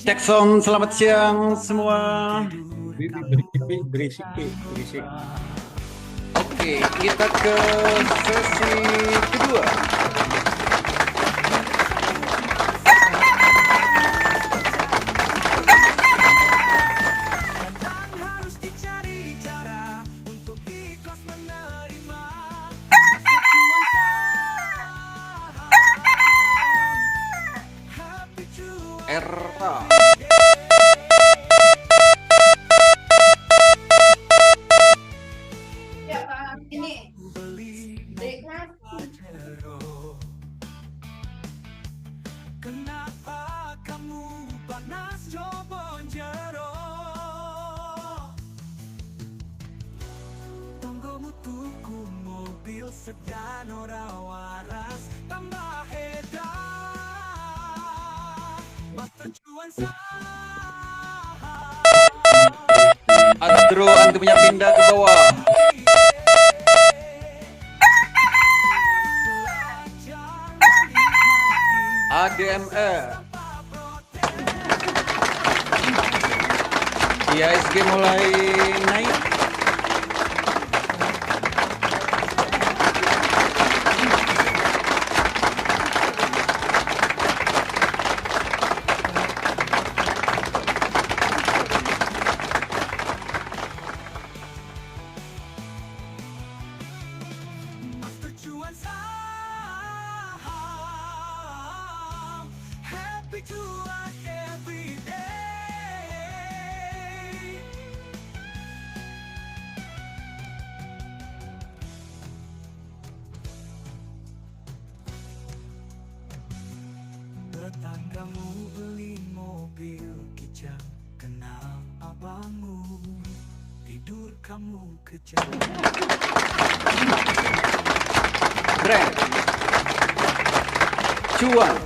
Jackson, selamat siang semua. Berisik. Oke, kita ke sesi kedua. Era. Ini kenapa kamu panas coba jero tonggomu tuku mobil sedan ora waras tambah edan mata cuan Adro, antumnya pindah ke bawah. ADMR. IASG mulai naik. cuan saham happy cuan every day. Tetanggamu beli mobil kijang, kenal abangmu, tidur kamu kejar. Brand. Cuan.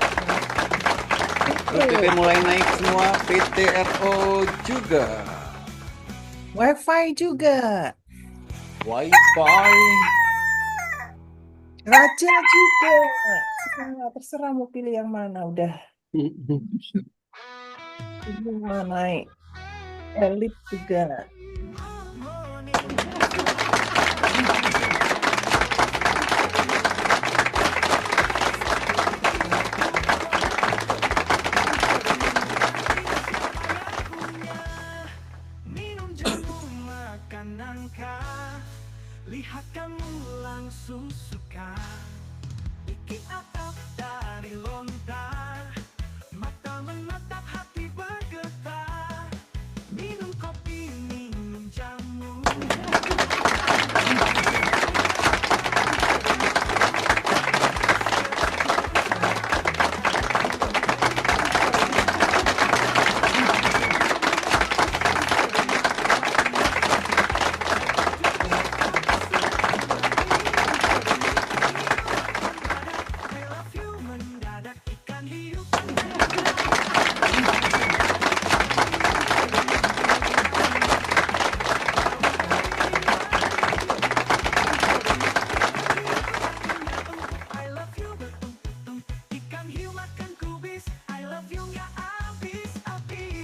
OTP mulai naik semua, PTRO juga. Wifi juga. Wi-Fi. Raja juga. Terserah mau pilih yang mana udah. Semua naik. Elit juga. Minum jamu makan nangka, lihat kamu langsung suka. Bikin atap dari lontar, mata menatap hati bergetar. Minum kopi, minum jamu. I love you mendadak ikan hiu. I love you betung-betung ikan hiu makan kubis. I love you nggak habis-habis.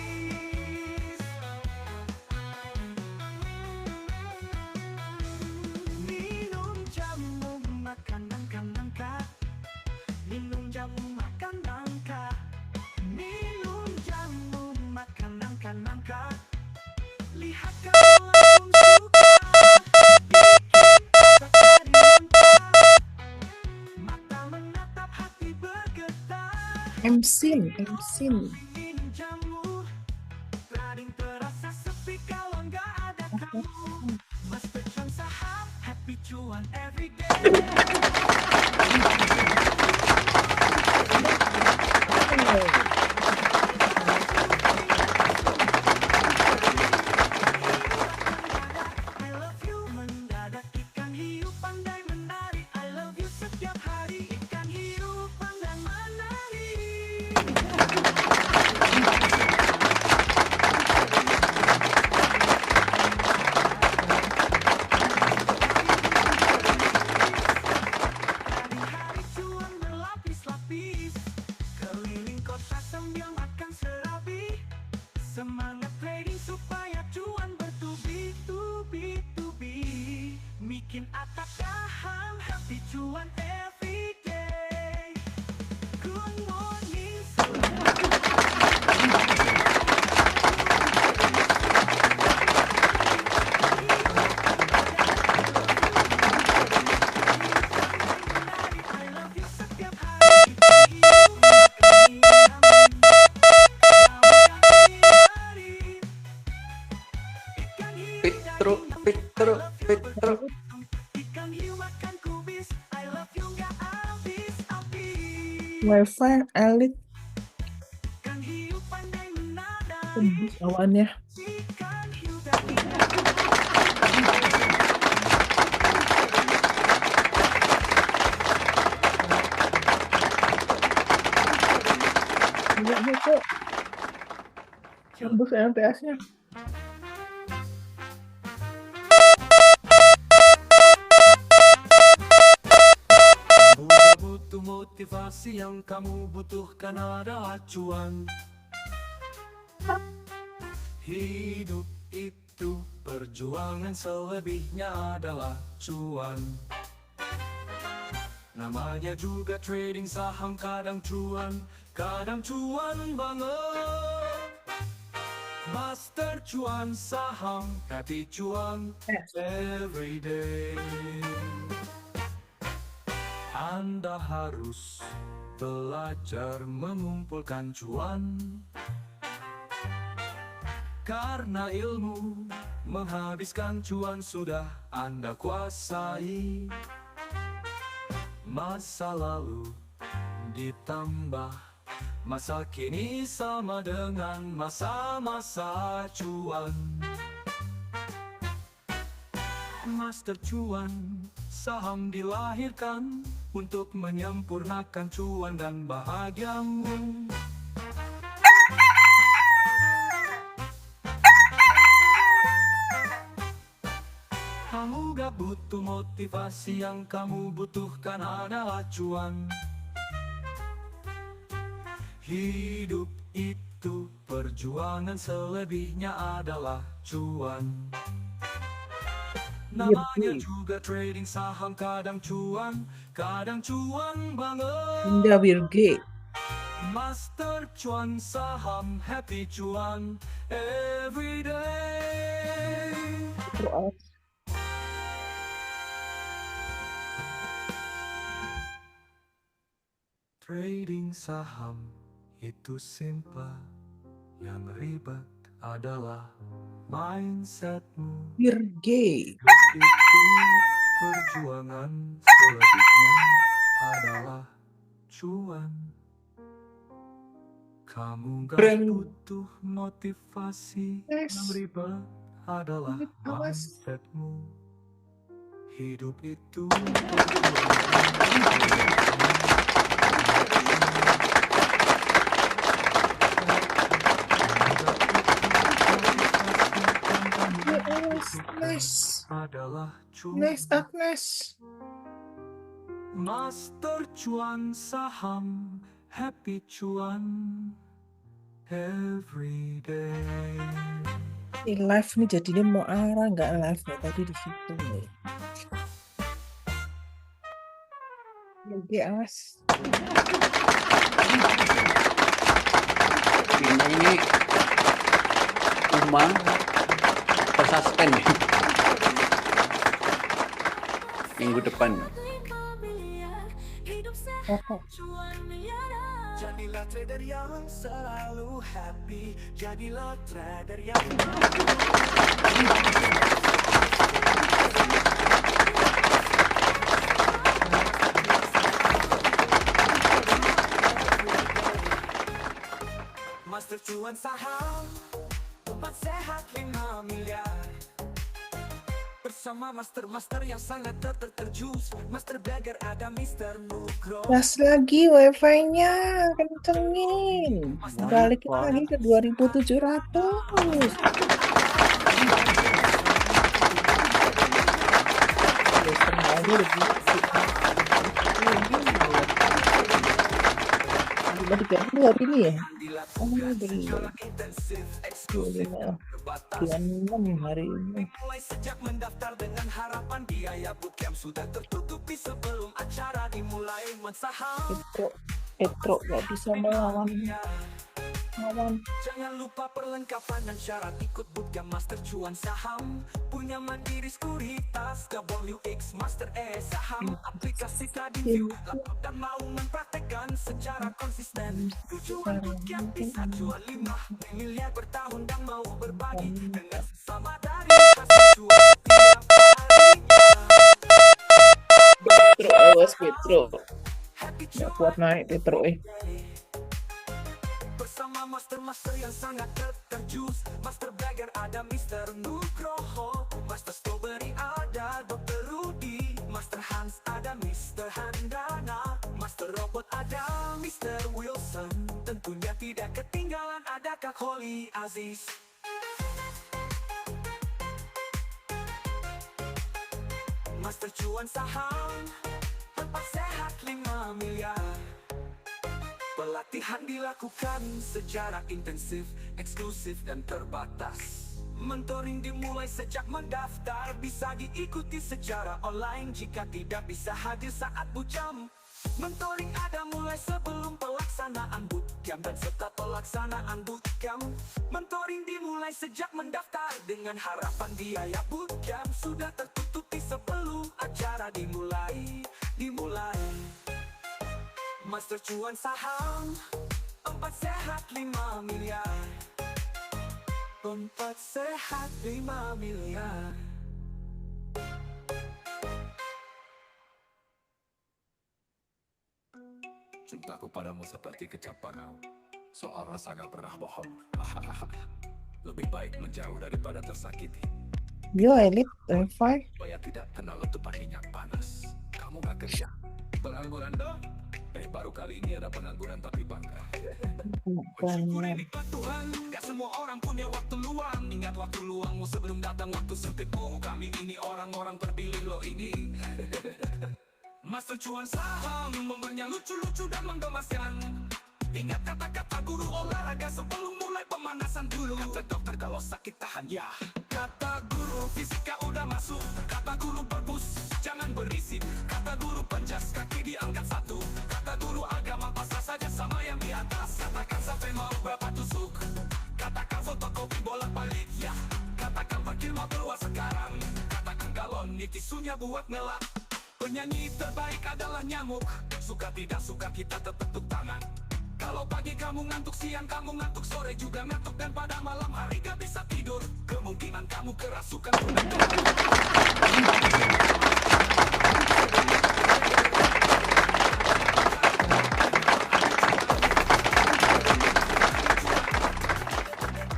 Minum jamu makan nangka. Minum jamu makan nangka. Minum jamu makan nangka. Lihat kamu langsung suka. Bikin otak jadi lontar. Mata menatap hati bergetar. Emsin. Minum jamu. Trading terasa sepi kalau nggak ada kamu. Mas pecan saham happy cuan everyday. I love you mendadak ikan hiu pandai menari. I love you setiap hari ikan hiu pandai menari. wifi elit Ikan hiu pandai menari, tembus awannya. ikan hiu dari Enggak kok tembus MTS-nya. Muda butuh motivasi, yang kamu butuhkan adalah cuan. Hidup itu perjuangan, selebihnya adalah cuan. Namanya juga trading saham, kadang cuan banget. Master cuan saham, happy cuan every day. Anda harus belajar mengumpulkan cuan, karena ilmu menghabiskan cuan sudah Anda kuasai. Masa lalu ditambah masa kini sama dengan masa-masa cuan. Master cuan saham dilahirkan untuk menyempurnakan cuan dan bahagiamu. Kamu gak butuh motivasi, yang kamu butuhkan adalah cuan. Hidup itu perjuangan, selebihnya adalah cuan. Namanya juga trading saham, kadang cuan banget. Indah Wirge. Master cuan saham, happy cuan every day. Terus Trading saham itu simple, yang ribet adalah mindsetmu. Wirge. Itu perjuangan, selebihnya adalah cuan. Kamu gak Brand. butuh motivasi, Yes. yang ribet adalah Awas. mindsetmu. Hidup itu perjuangan. Nice. Adalah cuan. Nice, Agnes. Master cuan saham, happy cuan every day. Ini live nih jadinya mau arah nggak live ya tadi di situ nih. Wirge awas. Timnya ini Uma tersuspend nih. Minggu depan. Apa? Jadilah trader yang selalu happy, jadilah trader yang Master cuan saham, tempat sehat 5 miliar. Bersama master-master yang sangat terjus, Master Beggar ada Mr. Nugro. Gas lagi wifi-nya, kencengin. Balikin lagi ke 2700. Cuma 30 hari ini ya? Oh, belum. 26 hari ini. Mulai sejak mendaftar dengan harapan, biaya bootcamp sudah tertutupi sebelum acara dimulai. Mensaham Petro gak bisa melawan. Jangan lupa perlengkapan dan syarat, ikut bootcamp Master Cuan Saham. Punya Mandiri Sekuritas, WX Master Saham. Aplikasi TradingView, laptop dan mau mempraktekkan secara konsisten. Tujuan bootcamp bisa cuan 5 miliar per tahun dan mau berbagi dengan sesama dari hasil cuan setiap harinya. Petro, awas Petro. Happy Nggak kuat naik Petro Bersama master-master yang sangat terjus, Master Blagger ada Mr. Nugroho, Master Strawberry ada Dr. Rudy, Master Hans ada Mr. Handana, Master Robot ada Mr. Wilson. Tentunya tidak ketinggalan ada Kak Holly Aziz. Master Cuan Saham, tempat sehat 5 miliar. Pelatihan dilakukan secara intensif, eksklusif dan terbatas. Mentoring dimulai sejak mendaftar, bisa diikuti secara online jika tidak bisa hadir saat bootcamp. Mentoring ada mulai sebelum pelaksanaan bootcamp dan setelah pelaksanaan bootcamp. Mentoring dimulai sejak mendaftar dengan harapan biaya bootcamp sudah tertutupi sebelum acara dimulai. Master Cuan Saham, tempat sehat 5 miliar. Tempat sehat 5 miliar. Cintaku padamu seperti kecap panau, soal rasa gak pernah bohong. Lebih baik menjauh daripada tersakiti. Bio Elite Level 5. Supaya tidak kena letupan minyak panas. Kamu gak kerja, pengangguran dong. Baru kali ini ada pengangguran tapi bangga. Bersyukuri nikmat Tuhan, gak semua orang punya waktu luang. Ingat waktu luangmu sebelum datang waktu sempitmu. Kami ini orang-orang terpilih lo ini. Master Cuan Saham, memberinya lucu-lucu dan menggemaskan. Ingat kata-kata guru olahraga sebelum mulai pemanasan dulu. Kata dokter kalau sakit tahan ya. Kata guru fisika udah masuk. Kata guru perpus jangan berisik. Kata guru penjas kaki diangkat 1. Kata guru agama pasrah saja sama yang di atas. Katakan sampai mau berapa tusuk. Katakan fotokopi bolak-balik ya. Katakan parkir mobil luas sekarang. Katakan galon ini tisunya buat ngelap. Penyanyi terbaik adalah nyamuk. Suka tidak suka kita tetap tepuk tangan. Kalau pagi kamu ngantuk, siang kamu ngantuk, sore juga ngantuk, dan pada malam hari gak bisa tidur. Kemungkinan kamu kerasukan.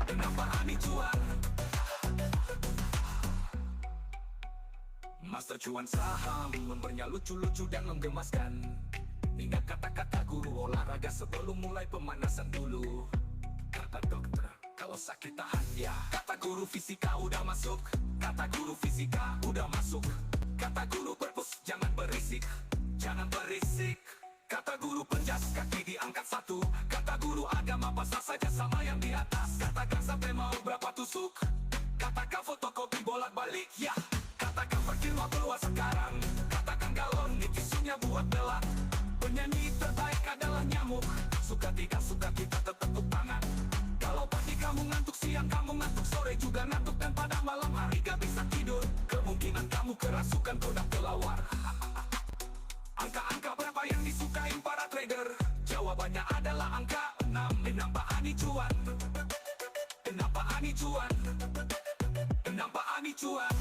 Kenapa Ani Cuan? Master Cuan Saham, memberinya lucu-lucu dan menggemaskan. Ingat kata-kata guru olahraga sebelum mulai pemanasan dulu. Kata dokter, kalau sakit tahan ya. Kata guru fisika udah masuk. Kata guru fisika udah masuk. Kata guru perpus jangan berisik. Jangan berisik. Kata guru penjas kaki diangkat 1. Kata guru agama pasrah saja sama yang di atas. Katakan sampai mau berapa tusuk. Katakan fotokopi bolak-balik ya. Katakan parkir mobil luas sekarang. Katakan galon ini tisunya buat belak. Penyanyi terbaik adalah nyamuk. Suka tidak suka kita tetap tepuk tangan. Kalau pagi kamu ngantuk, siang kamu ngantuk, sore juga ngantuk, dan pada malam hari gak bisa tidur. Kemungkinan kamu kerasukan produk kelawar. Angka-angka berapa yang disukain para trader? Jawabannya adalah angka 6. Kenapa Ani Cuan? Kenapa Ani Cuan? Kenapa Ani Cuan?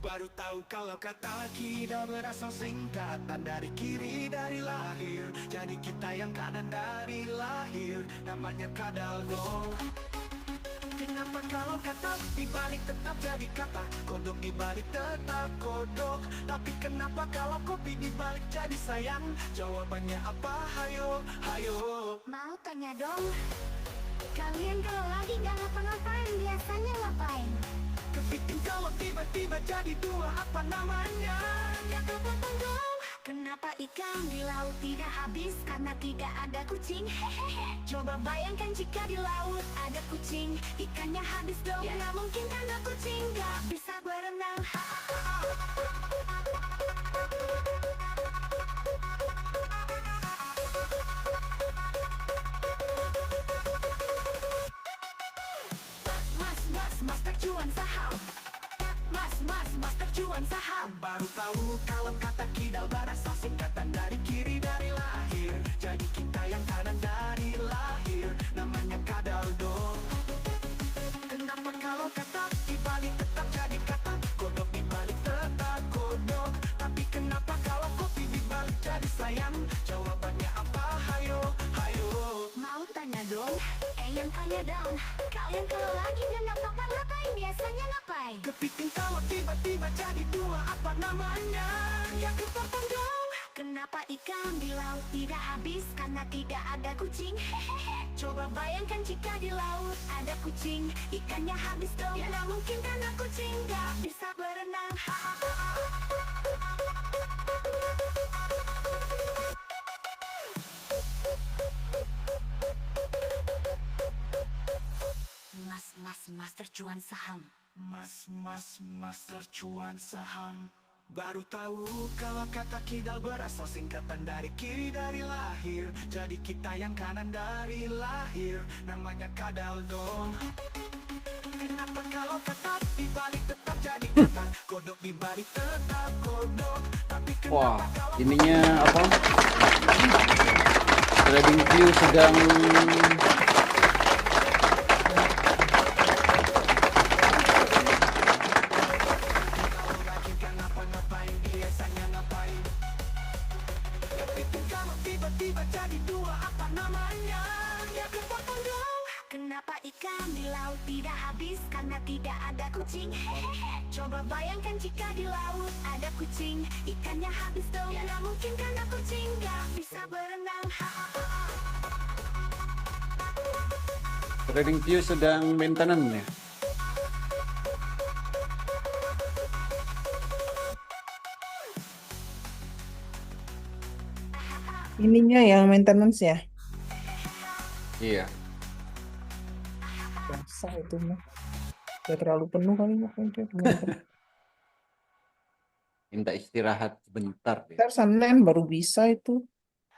Baru tahu kalau kata kita berasal singkatan dari kiri dari lahir. Jadi kita yang kanan dari lahir, namanya kadalgo. Kenapa kalau kata dibalik tetap jadi kata, kodok dibalik tetap kodok. Tapi kenapa kalau kopi dibalik jadi sayang? Jawabannya apa? Hayo, hayo. Mau tanya dong, kalian kalau lagi gak ngapa-ngapain biasanya ngapain? Kepiting kalau tiba-tiba jadi 2 apa namanya? Gak potong dong. Kenapa ikan di laut tidak habis karena tidak ada kucing? Hehehe. Coba bayangkan jika di laut ada kucing, ikannya habis dong. Ya nggak mungkin karena kucing gak bisa berenang. cuan saham. Baru tahu kalau kata kidal berasal singkatan dari kiri dari lahir. Jadi kita yang kanan dari lahir, namanya kadal dong. Kenapa kalau kata dibalik tetap jadi kata, kodok dibalik tetap kodok. Tapi kenapa kalau kopi dibalik jadi sayang? Jawabannya apa? Hayo, hayo. Mau tanya dong? Yang tanya dong. Kalian kalau lagi kenapa ngapain? Biasanya ngapain? Kepiting kalau tiba-tiba jadi dua, apa namanya? Yang kepotong dong. Kenapa ikan di laut tidak habis? Karena tidak ada kucing. Hehehe. Coba bayangkan jika di laut ada kucing, ikannya habis dong. Ya nggak mungkin karena kucing nggak bisa berenang. Master cuan saham. Master cuan saham. Baru tahu kalau kata kidal berasal singkatan dari kiri dari lahir. Jadi kita yang kanan dari lahir, namanya kadal dong. Kenapa kalau kata dibalik tetap jadi kata, kodok dibalik tetap kodok. Tapi Wah, kenapa kalau ininya apa? Trading View sedang lagi kan ngapa-ngapain, biasanya ngapain? Kepiting kalau tiba-tiba jadi dua, apa namanya? Ya kepotong dong. Kenapa ikan di laut tidak habis? Karena tidak ada kucing. Hehehe. Coba bayangkan jika di laut ada kucing, ikannya habis dong. Ya nggak mungkin karena kucing nggak bisa berenang. Trading View sedang maintenance ya. Ininya yang maintenance ya. Iya. Biasa itu mah. Udah terlalu penuh kali makanya dia maintenance. Minta istirahat sebentar deh. Ntar Senin baru bisa itu.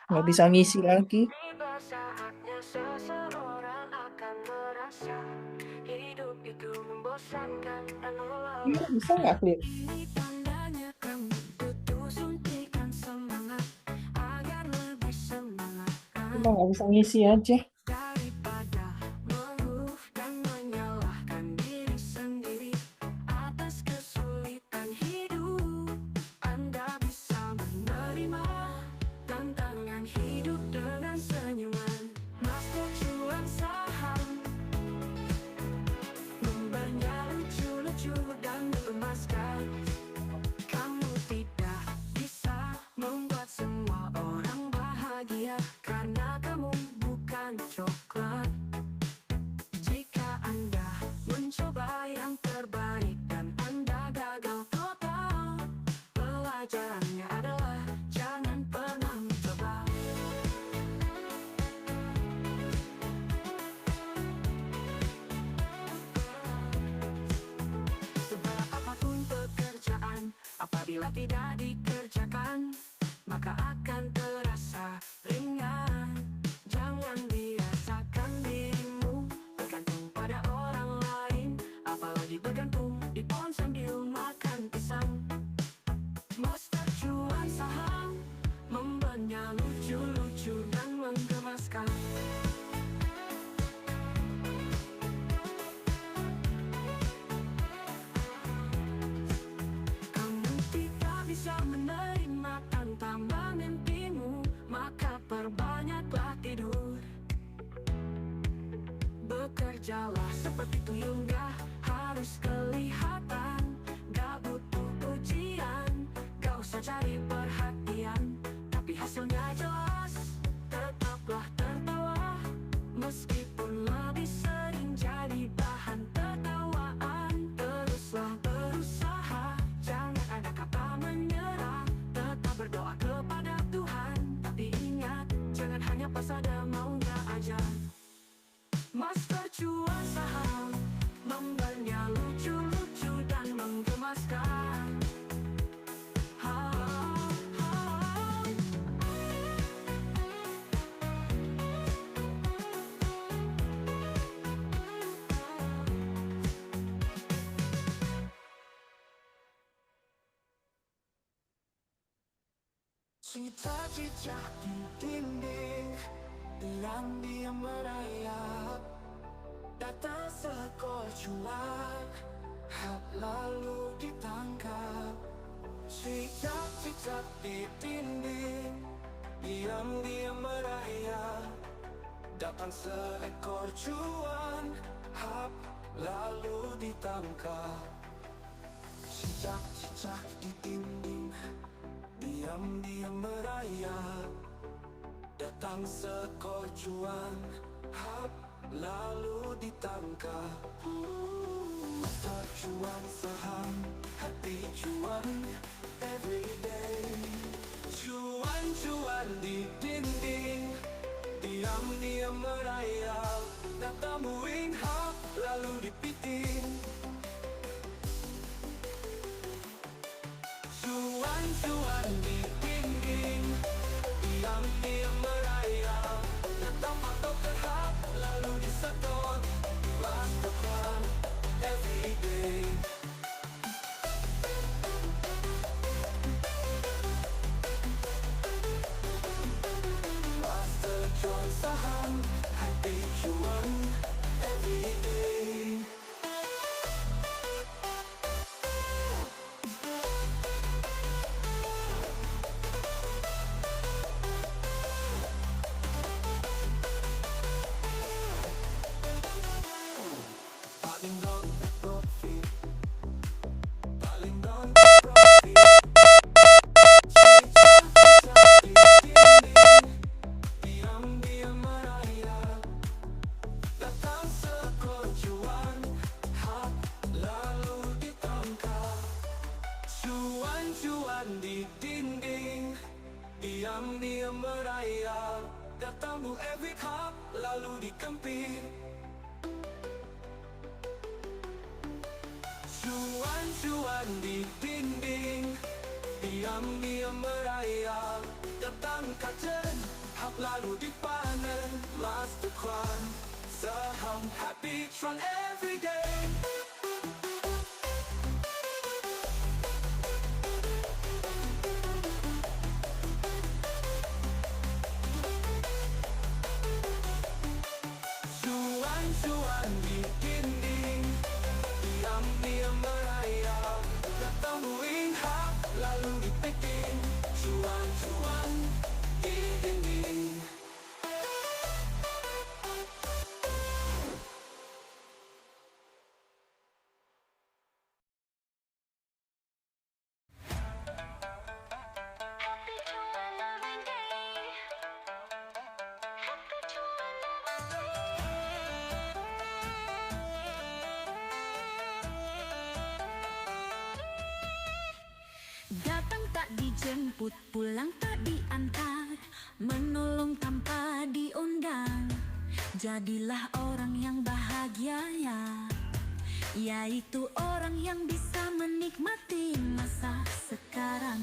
Nggak bisa ngisi lagi. Tiba saatnya seseorang akan merasa hidup itu membosankan dan lelah. Iya, bisa nggak Clear? Ini tandanya kamu butuh suntikan semangat agar lebih semangat Cuma nggak bisa ngisi aja. daripada mengeluh dan menyalahkan diri sendiri atas kesulitan hidup. Anda bisa menerima tantangan hidup dengan senyuman. Master cuan saham memberinya lucu-lucu dan mengemaskan. Kamu tidak bisa membuat semua orang bahagia karena kamu bukan coklat. Jika Anda mencoba yang terbaik dan Anda gagal total, pelajarannya adalah jangan pernah mencoba. Seberat apapun pekerjaan, apabila tidak dikerjakan, maka akan terasa ringan. Jangan biasakan dirimu bergantung pada orang lain, apalagi bergantung di pohon sambil makan pisang. Master cuan saham memberinya lucu-lucu dan menggemaskan. Kamu tidak bisa menerima tantangan mimpimu, maka perbanyaklah tidur. Bekerjalah seperti tuyul, gak harus kelihatan, gak butuh pujian, gak usah cari perhatian, tapi hasilnya jelas. Tetaplah tertawa, meskipun lebih sering jadi bahan tertawaan. Teruslah berusaha, jangan ada kata menyerah, tetap berdoa kepada Tuhan. Tapi ingat, jangan hanya pas ada maunya aja. Master cuan saham memberinya lucu-lucu dan menggemaskan. Ha, ha. Cicak-cicak di dinding, diam-diam merayap, datang seekor cuak, lalu ditangkap. Cicak-cicak di dinding, diam-diam merayap, datang seekor cuan, lalu ditangkap. Cicak-cicak di dinding, diam-diam merayap, datang seekor cuan, lalu ditangkap. Mata cuan saham, hati cuan everyday. Cuan-cuan di dinding, diam-diam merayap, datang muing lalu dipiting. Cuan-cuan di dinding, diam-diam merayap, datang patok terhap, lalu disetor. Masterclass everyday. Master cuan saham, hati cuan everyday. Paling down profit, paling down profit. Cicak-cicak di dinding, diam-diam merayap, datang seekor cuan, lalu ditangkap. Cuan-cuan di dinding, diam-diam merayap, datang bu every cup, lalu dikempit. Cuan-cuan di dinding, diam-diam merayap, datang kajen, lalu dipanen. Masterclass saham, happy tron everyday. Cuan-cuan di dinding, diam-diam merayap, datang muing lalu dipiting. Cuan-cuan di dinding. Happy cuan every day. Happy cuan every Datang tak dijemput, pulang tak diantar, menolong tanpa diundang. Jadilah orang yang bahagia ya, yaitu orang yang bisa menikmati masa sekarang,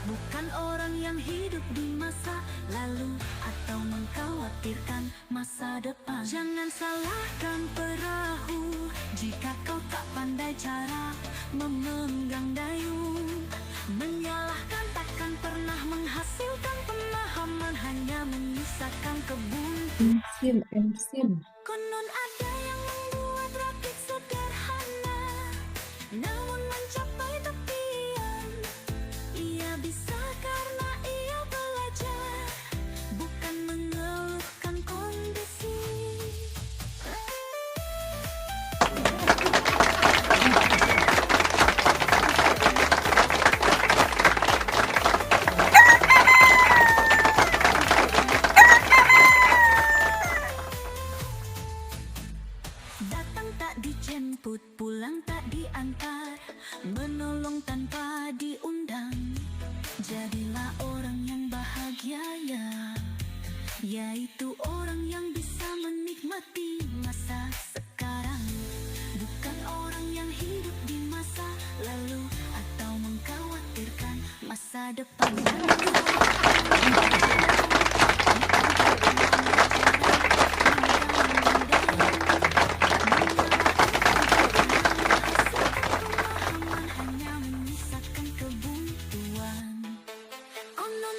bukan orang yang hidup di masa lalu atau mengkhawatirkan masa depan. Jangan salahkan perahu jika kau tak pandai cara memegang dayung. Menyalahkan takkan pernah menghasilkan pemahaman, hanya menyisakan kebun. Emsin. Konon ada yang membuat rakit sederhana, namun mencapai tepian. Ia bisa karena ia belajar, bukan mengeluhkan kondisi. Datang tak dijemput, pulang tak diantar, menolong tanpa diundang. Jadilah orang yang bahagia ya, yaitu orang yang bisa menikmati masa sekarang, bukan orang yang hidup di masa lalu atau mengkhawatirkan masa depan. Hanya menyisakan kebuntuan. Konon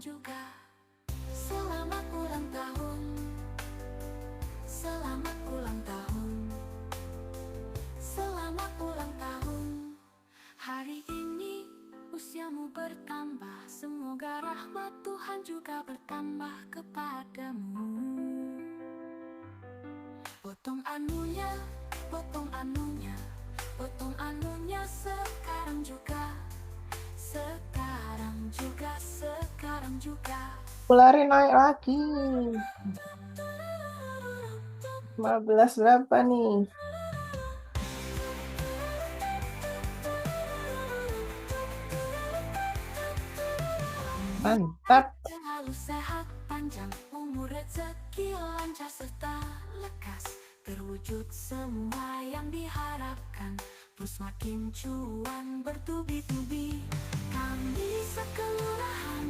juga. Selamat ulang tahun. Selamat ulang tahun. Selamat ulang tahun. Hari ini usiamu bertambah. Semoga rahmat Tuhan juga bertambah kepadamu. Potong anunya, potong anunya, potong anunya sekarang juga. Sekarang juga, sekarang juga. Lari naik lagi. 15 berapa nih? Mantap. Selalu sehat, panjang umur, rezeki lancar serta lekas. Terwujud semua yang diharapkan. Terus makin cuan bertubi-tubi. Kami sekelurahan,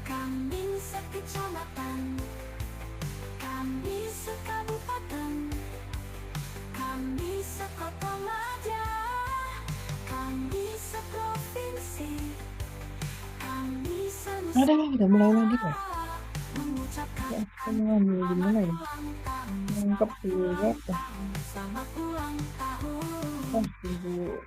kami sekecamatan, kami sekabupaten, kami sekota Madia, kami seprovinsi, kami Ada yang udah mulai lagi ya? mengucapkan Ya, ngambil di mana ya? ulang tahun. Nangkep dulu ya. Selamat ulang tahun. Oh, tunggu.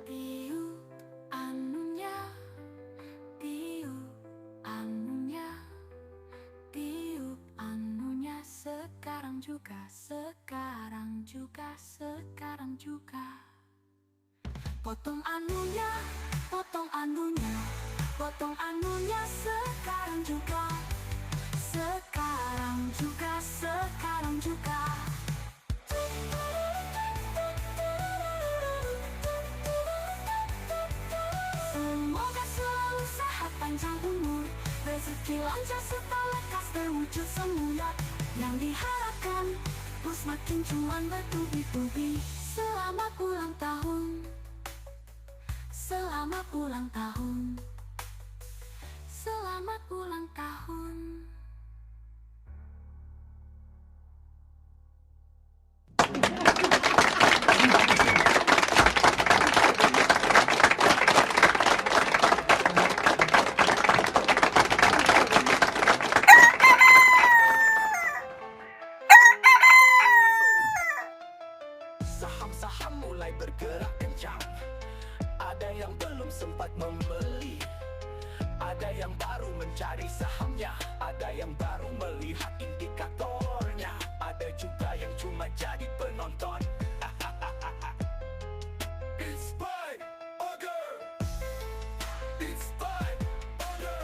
Tiup anunya, tiup anunya, tiup anunya sekarang juga, sekarang juga, sekarang juga. Potong anunya, potong anunya, potong anunya sekarang juga. Sekarang juga, sekarang juga. Semoga selalu sehat, panjang umur, rezeki lancar serta lekas. Terwujud semua yang diharapkan. Terus makin cuan bertubi-tubi. Selamat ulang tahun. Selamat ulang tahun. Selamat ulang tahun. Saham-saham mulai bergerak kencang. Ada yang belum sempat membeli, ada yang baru mencari sahamnya, ada yang baru melihat indikatornya, ada juga yang cuma jadi penonton. It's by order. It's by order.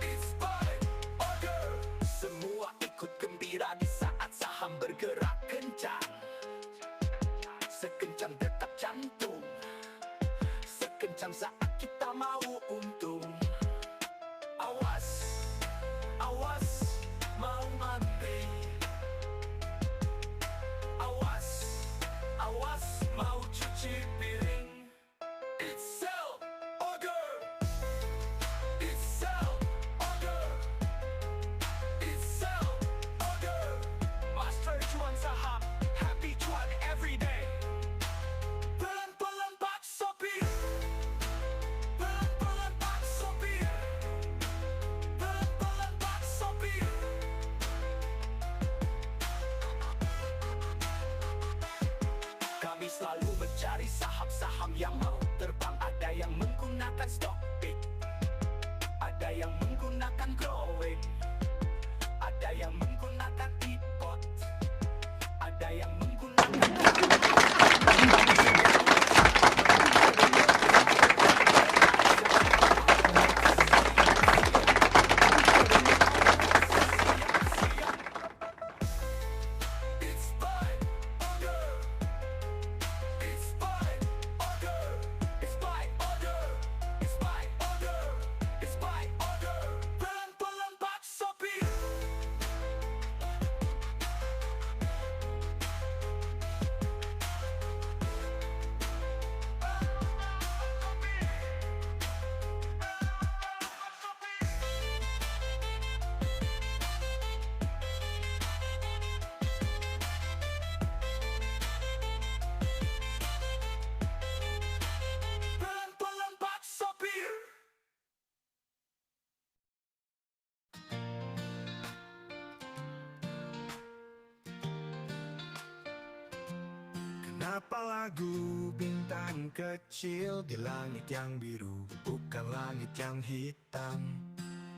It's by order. Semua ikut gembira di saat saham bergerak kencang. Sekencang detak jantung, sekencang saat kita mau untung. Awas, awas, mau mati. Awas, awas, mau cuci piring. It's sell order. It's sell order. It's sell order. Master cuan saham, happy cuan every day. Pelan-pelan Pak Sopir. Pelan-pelan Pak Sopir. Pelan-pelan Pak Sopir. Kami selalu mencari saham-saham yang mau terbang. Ada yang menggunakan stock pick, ada yang menggunakan growing, ada yang menggunakan e-pot, ada yang menggunakan It's by order. It's by order. It's by order. It's by order. It's by order. Pelan-pelan Pak Sopir. Kenapa lagu bintang kecil di langit yang biru bukan langit yang hitam?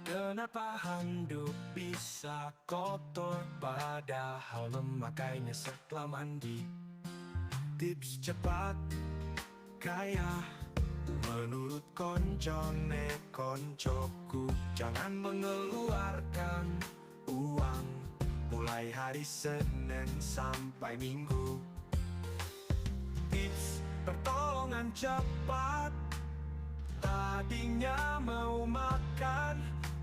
Kenapa handuk bisa kotor padahal memakainya setelah mandi? Tips cepat kaya menurut koncoku, jangan mengeluarkan uang mulai hari Senin sampai Minggu. Tips pertolongan cepat, tadinya mau makan,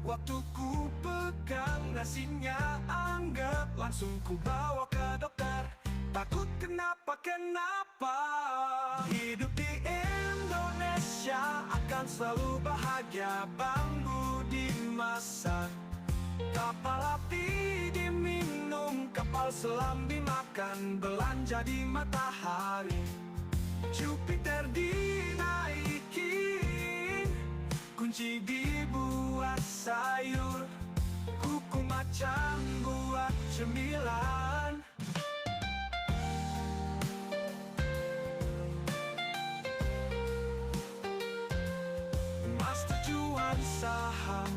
waktu ku pegang nasinya anggap langsung ku bawa ke dokter. Takut kenapa hidup di Indonesia akan selalu bahagia. Bambu dimasak, kapal api diminum, kapal selam dimakan, belanja di matahari, Jupiter dinaikin, kunci dibuat sayur, kuku macan buat cemilan. Master Cuan saham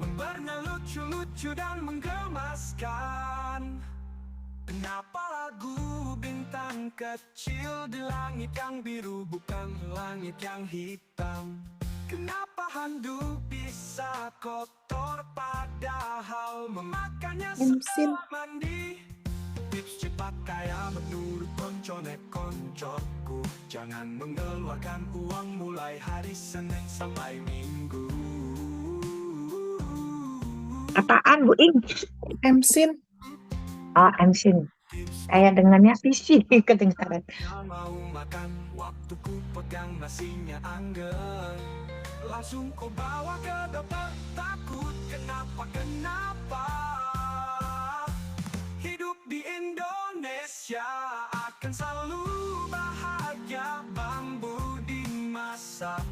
membernya lucu-lucu dan menggemaskan. Kenapa lagu bintang kecil di langit yang biru bukan langit yang hitam? Kenapa handuk bisa kotor padahal memakannya setelah mandi? Tips cepat kaya menurut koncoku, jangan mengeluarkan uang mulai hari Senin sampai Minggu. Apaan Bu Ing? Emsin. Oh, emsin. Saya dengannya visi kedengaran. Mau makan, waktu ku pegang nasinya angger, langsung kau bawa ke dokter. Takut kenapa hidup di Indonesia akan selalu bahagia. Bambu dimasak,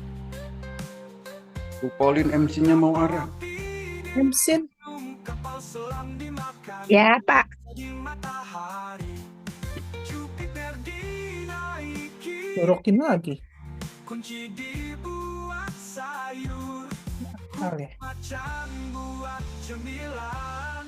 Bu Pauline MC-nya mau arah. Emsin. kapal selam dimakan, Ya Pak. di matahari, Jupiter dinaikin, Dorokin lagi. kunci dibuat sayur, Hal ya. macan buat cemilan.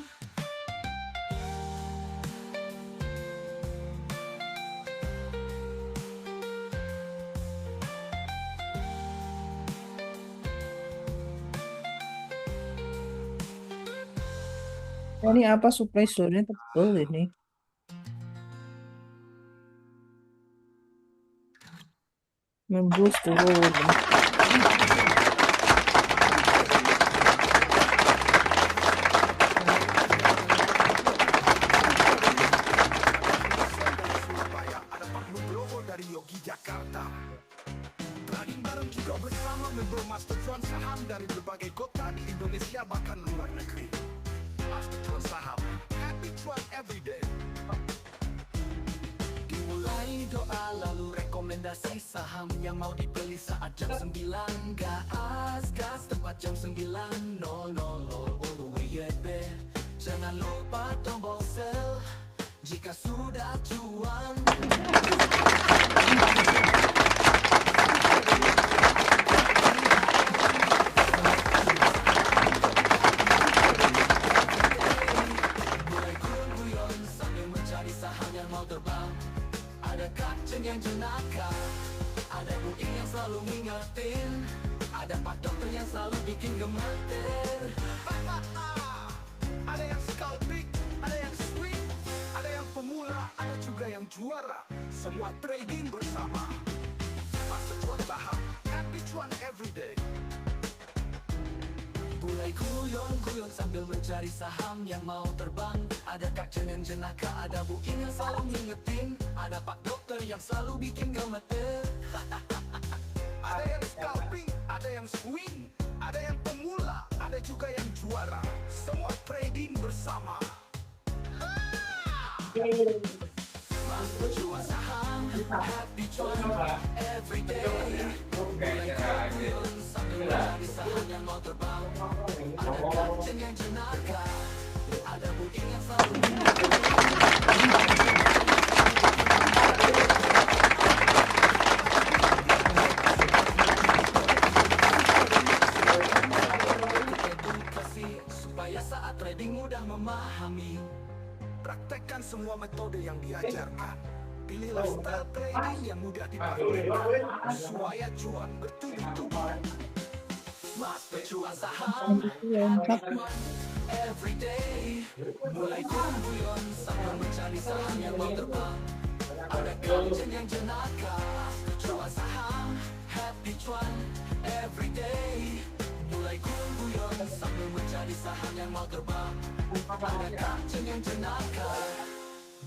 Ini apa supply store-nya tebel ini. Membus turun. Surabaya ada Pak Nugroho dari Yogyakarta. Running bareng juga bersama member Master Cuan saham dari berbagai kota di Indonesia bahkan luar negeri. Master Cuan saham, happy cuan everyday. Dimulai doa lalu rekomendasi saham yang mau dibeli saat jam 9. Gas tepat jam 9.00 WYB. Jangan lupa tombol sell jika sudah cuan. Mulai guyon sambil mencari saham yang mau terbang. Ada kacang yang jenaka, ada Bu Ing yang selalu ngingetin, ada Pak Dokter yang selalu bikin gemeter. Ada yang scalping, ada yang swing, ada yang pemula, ada juga yang juara. Semua trading bersama. Master Cuan saham, happy cuan everyday. Mulai guyon sambil mencari saham yang mau terbang. Ada kacang yang jenaka, ada Bu Ing yang selalu ngingetin, ada Pak Dokter yang selalu bikin gemeter. Ada yang scalping, ada yang swing, ada yang pemula, ada juga yang juara. Semua trading bersama. Master Cuan saham, happy cuan everyday. Mulai guyon sambil mencari saham yang mau terbang. Ada kacang yang jenaka, ada Bu Ing yang selalu memahami. Praktekkan semua metode yang diajarkan. Pilihlah style trading yang mudah dipraktekkan supaya cuan bertubi-tubi. Master cuan saham, every day. Mulai guyon sampai mencari saham yang mau terbang. Ada kapten yang jenaka, cuan saham, happy cuan, every day. Mulai guyon sampai mencari saham yang mau terbang. Ada kapten yang jenaka.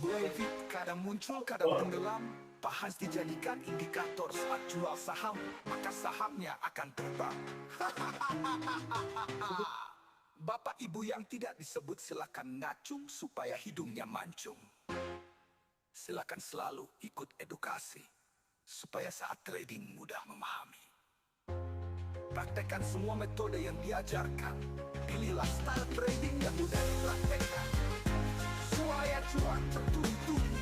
Profit kadang muncul, kadang tenggelam. Pak Hans dijadikan indikator saat jual saham, maka sahamnya akan terbang. Bapak ibu yang tidak disebut silakan ngacung supaya hidungnya mancung. Silakan selalu ikut edukasi supaya saat trading mudah memahami. Praktekkan semua metode yang diajarkan. Pilihlah style trading yang mudah dipraktekkan supaya cuan bertubi-tubi.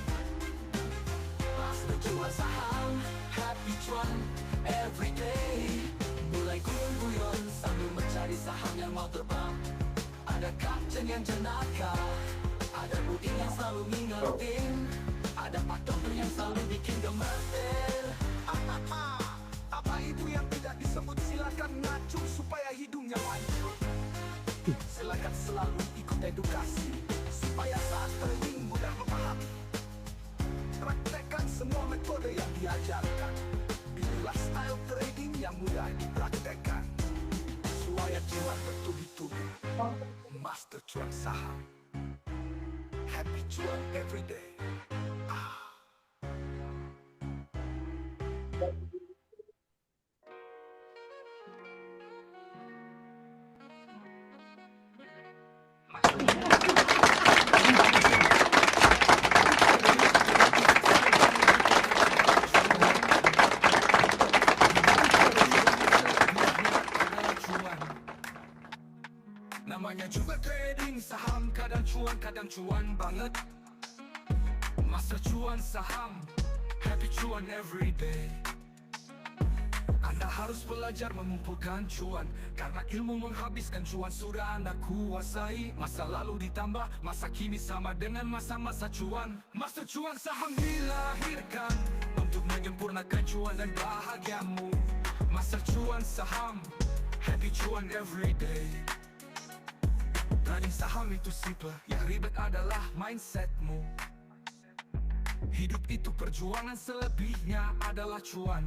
Master cuan saham, happy cuan, every day. Mulai guyon sambil mencari saham yang mau terbang. Ada kapten yang jenaka, ada Buding yang selalu ngingetin, ada Pak Dokter yang selalu bikin gemeter. Apa ibu yang tidak disebut silakan ngacung supaya hidungnya mancung. Silakan selalu ikut edukasi supaya saat trading mudah memahami. Praktekkan semua metode yang diajarkan. Pilihlah style trading yang mudah dipraktekkan supaya cuan bertubi-tubi. Master cuan saham, happy cuan everyday. Namanya juga trading saham, kadang cuan banget. Master cuan saham, happy cuan everyday. Anda harus belajar mengumpulkan cuan, karena ilmu menghabiskan cuan sudah Anda kuasai. Masa lalu ditambah masa kini sama dengan masa-masa cuan. Master cuan saham dilahirkan untuk menyempurnakan cuan dan bahagiamu. Master cuan saham, happy cuan everyday. Trading saham itu simple, yang ribet adalah mindsetmu. Hidup itu perjuangan, selebihnya adalah cuan.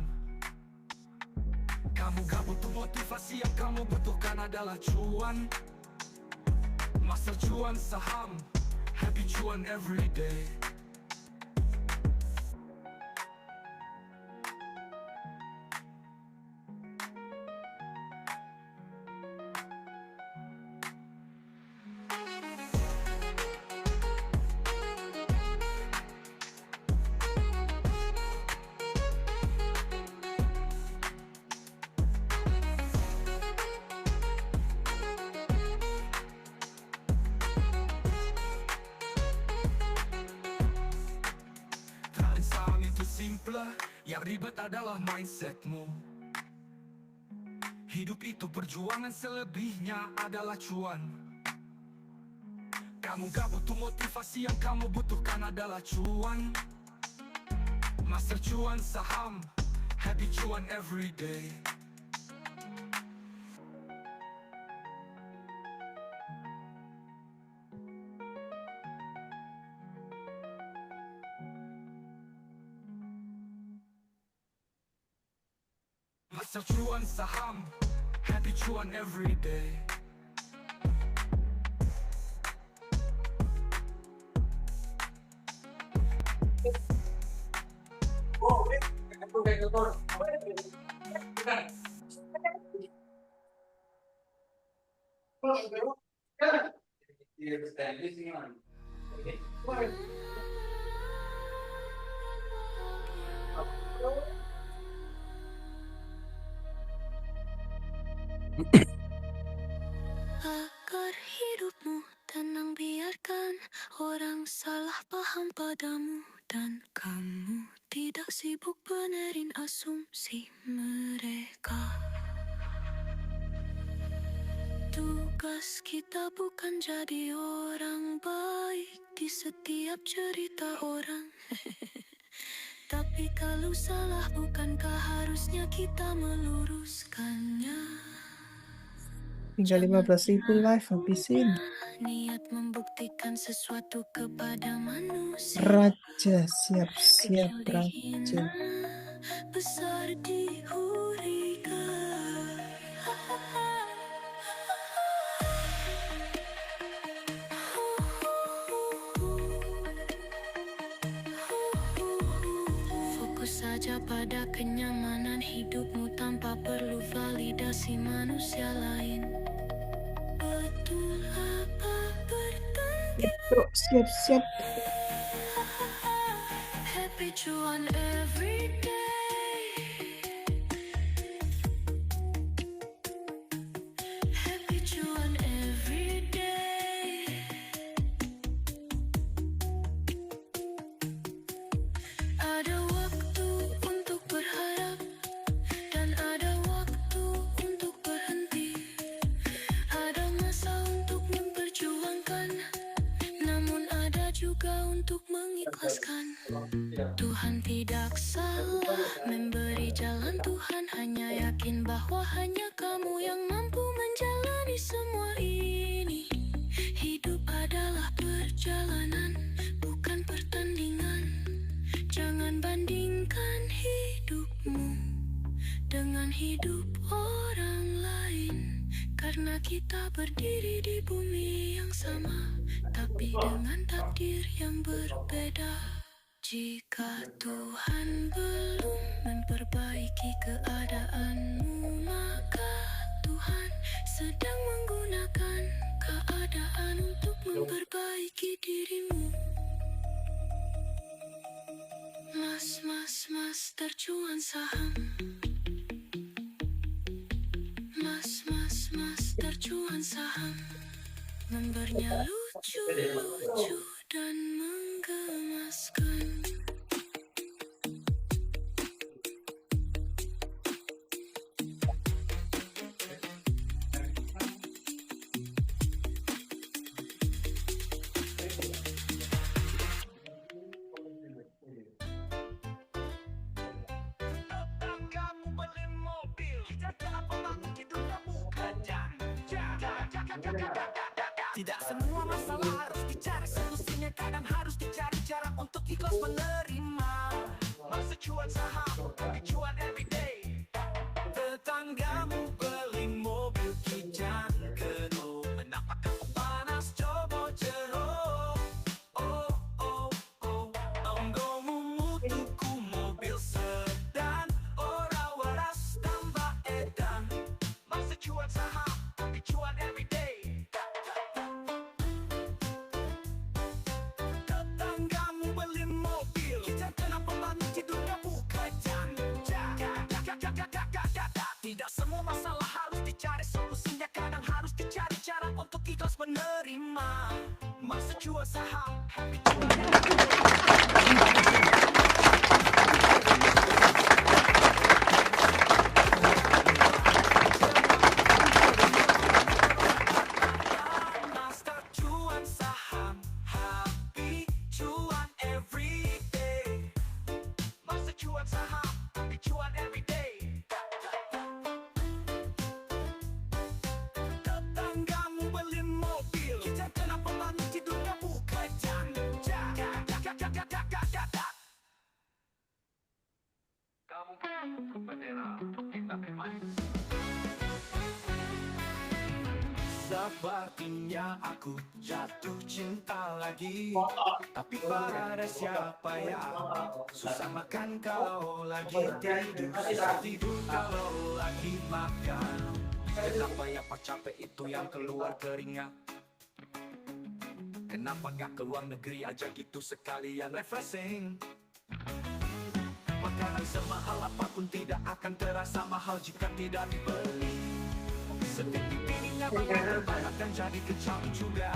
Kamu gak butuh motivasi, yang kamu butuhkan adalah cuan. Master cuan saham, happy cuan everyday. Simple, yang ribet adalah mindsetmu. Hidup itu perjuangan, selebihnya adalah cuan. Kamu gak butuh motivasi, yang kamu butuhkan adalah cuan. Master cuan saham, happy cuan everyday. Master cuan saham, happy cuan everyday. Agar hidupmu tenang, biarkan orang salah paham padamu, dan kamu tidak sibuk benerin asumsi mereka. Tugas kita bukan jadi orang orang baik di setiap cerita orang. Tapi kalau salah, bukankah harusnya kita meluruskannya? Tinggal 15.000 live habisin. Niat membuktikan sesuatu kepada manusia. Raja siap-siap Kecil raja. dihina, besar dihurikan. Fokus saja pada kenyamanan hidupmu tanpa perlu validasi manusia lain. Betul apa bertengkar? Bro, siap-siap. Happy cuan every day. Happy cuan every day. Ada waktu untuk berharap dan ada waktu untuk berhenti. Ada masa untuk memperjuangkan, namun ada juga untuk mengikhlaskan. Tuhan tidak salah memberi jalan. Tuhan hanya yakin bahwa hanya kamu yang mampu menjalani semua ini. Hidup adalah perjalanan, bukan pertandingan. Jangan bandingkan hidupmu dengan hidup orang lain, karena kita berdiri di bumi yang sama, tapi dengan takdir yang berbeda. Jika Tuhan belum memperbaiki keadaanmu, maka Tuhan sedang menggunakan keadaan untuk memperbaiki dirimu. Mas tercuan saham. Mas tercuan saham. Membernya lucu dan menggemaskan. Kamu beli mobil, tidak pembangun hidupnya bukan tidak semua masalah harus dicari solusinya, kadang harus dicari cara untuk ikhlas menerima. Masa cuan saham, cuan everyday. Tetanggamu beli mobil kijang Keno, kenapa kamu panas coba jeruk? Oh, tonggomu tuku mobil sedan, ora waras tambah edan. Masa cuan saham, cuan everyday. Tetanggamu beli mobil kijang, kenapa bangun tidurnya bukan jam. Tidak semua masalah harus dicari solusinya, kadang harus dicari cara untuk ikhlas menerima. Masa cuan saham, happy cuan. Master cuan saham, happy cuan every day. Masa cuan saham, happy cuan every day. Tetanggamu beli mobil kijang, kenapa bangun tidurnya bukan jam. Kamu bendera kita memang. Sepertinya aku jatuh cinta lagi, tapi pada siapa ya? Susah makan kalau lagi tidur, susah tidur kalau lagi makan. Kenapa ya pas capek itu yang keluar keringat? Kenapa gak ke luar negeri aja gitu sekalian refreshing? Makanan semahal apapun tidak akan terasa mahal jika tidak dibeli. Setiap piringnya bakal terbayar dan jadi kecap juga.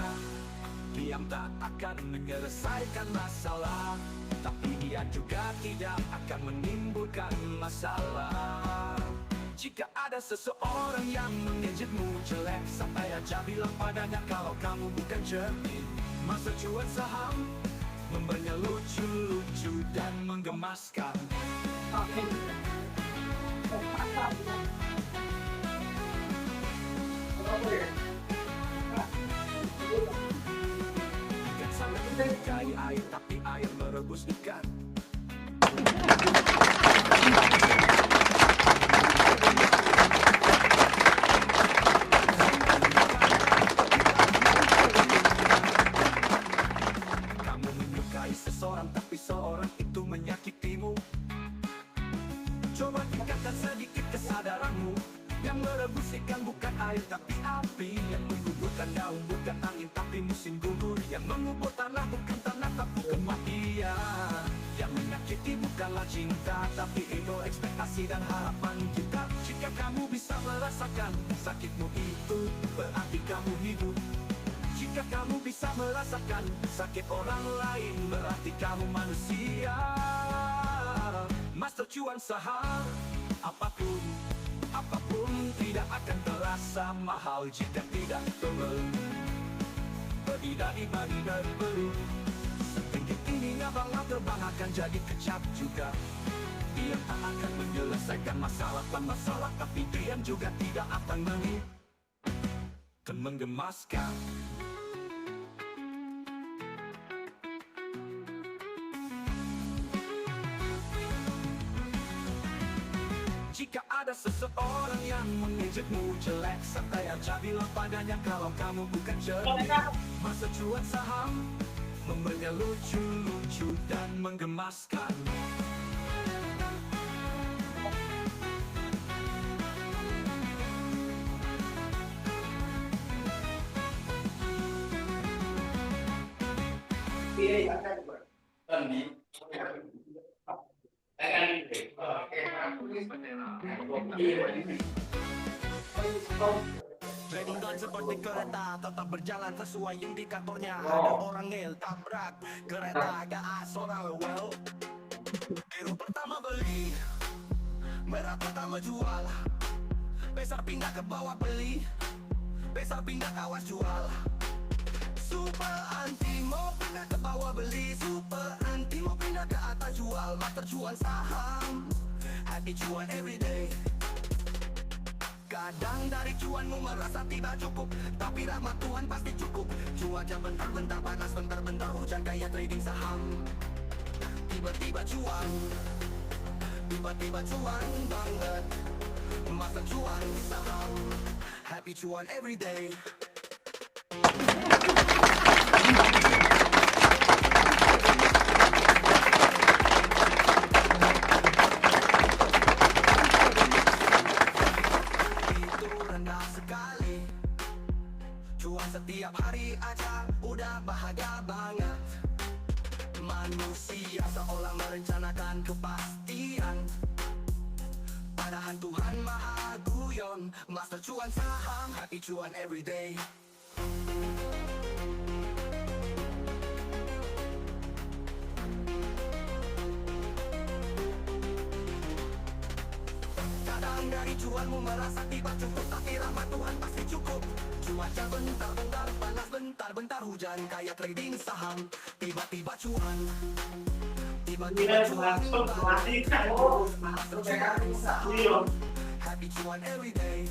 Diam tak akan menyelesaikan masalah, tapi dia juga tidak akan menimbulkan masalah. Jika ada seseorang yang mengejekmu jelek, santai aja bilang padanya kalau kamu bukan cermin. Masa cuan saham memberinya lucu-lucu dan menggemaskan. Ikan sangat menyukai air, tapi air merebus ikan. Kamu menyukai seseorang, tapi seorang itu menyakitimu. Coba tingkatkan sedikit kesadaranmu. Yang merebus ikan bukan air tapi api. Yang menggugurkan daun bukan angin tapi musim gugur. Yang mengubur tanah bukan tanah tapi kematian. Yang menyakiti bukanlah cinta tapi ego, ekspektasi dan harapan kita. Jika kamu bisa merasakan sakitmu itu, berarti kamu hidup. Jika kamu bisa merasakan sakit orang lain, berarti kamu manusia. Master cuan saham, apapun tidak akan terasa mahal jika tidak terbeli. Bagi dan beli. Setinggi tingginya bangau terbang akan jadi kecap juga. Dia tak akan menyelesaikan masalah, tapi diam juga tidak akan menggemaskan. Jika ada seseorang yang mengejekmu jelek, santai aja bilang padanya kalau kamu bukan cermin. Masa cuan saham memberinya lucu-lucu dan menggemaskan. Trading gun seperti kereta, tetap berjalan sesuai indikatornya. Ada orang ngel tabrak kereta, gas orang well. Biru pertama beli, merah pertama jual. Besar pindah ke bawah beli, besar pindah ke awas jual. Super anti mau pindah ke bawah beli, super anti mau pindah ke atas jual. Master cuan saham, happy cuan everyday. Kadang dari cuanmu merasa tidak cukup, tapi rahmat Tuhan pasti cukup. Cuaca bentar-bentar panas, bentar-bentar hujan kayak trading saham. Tiba-tiba cuan, tiba-tiba cuan banget. Masa cuan saham, happy cuan everyday. Setiap hari aja udah bahagia banget. Manusia seolah merencanakan kepastian, padahal Tuhan maha guyon. Master cuan saham, happy cuan everyday. Kadang dari cuanmu merasa tiba cukup, tapi rahmat Tuhan pasti cukup. Cuaca bentar-bentar panas, bentar-bentar hujan kayak trading saham. Tiba-tiba cuan, tiba-tiba cuan. Master cuan saham, happy cuan everyday.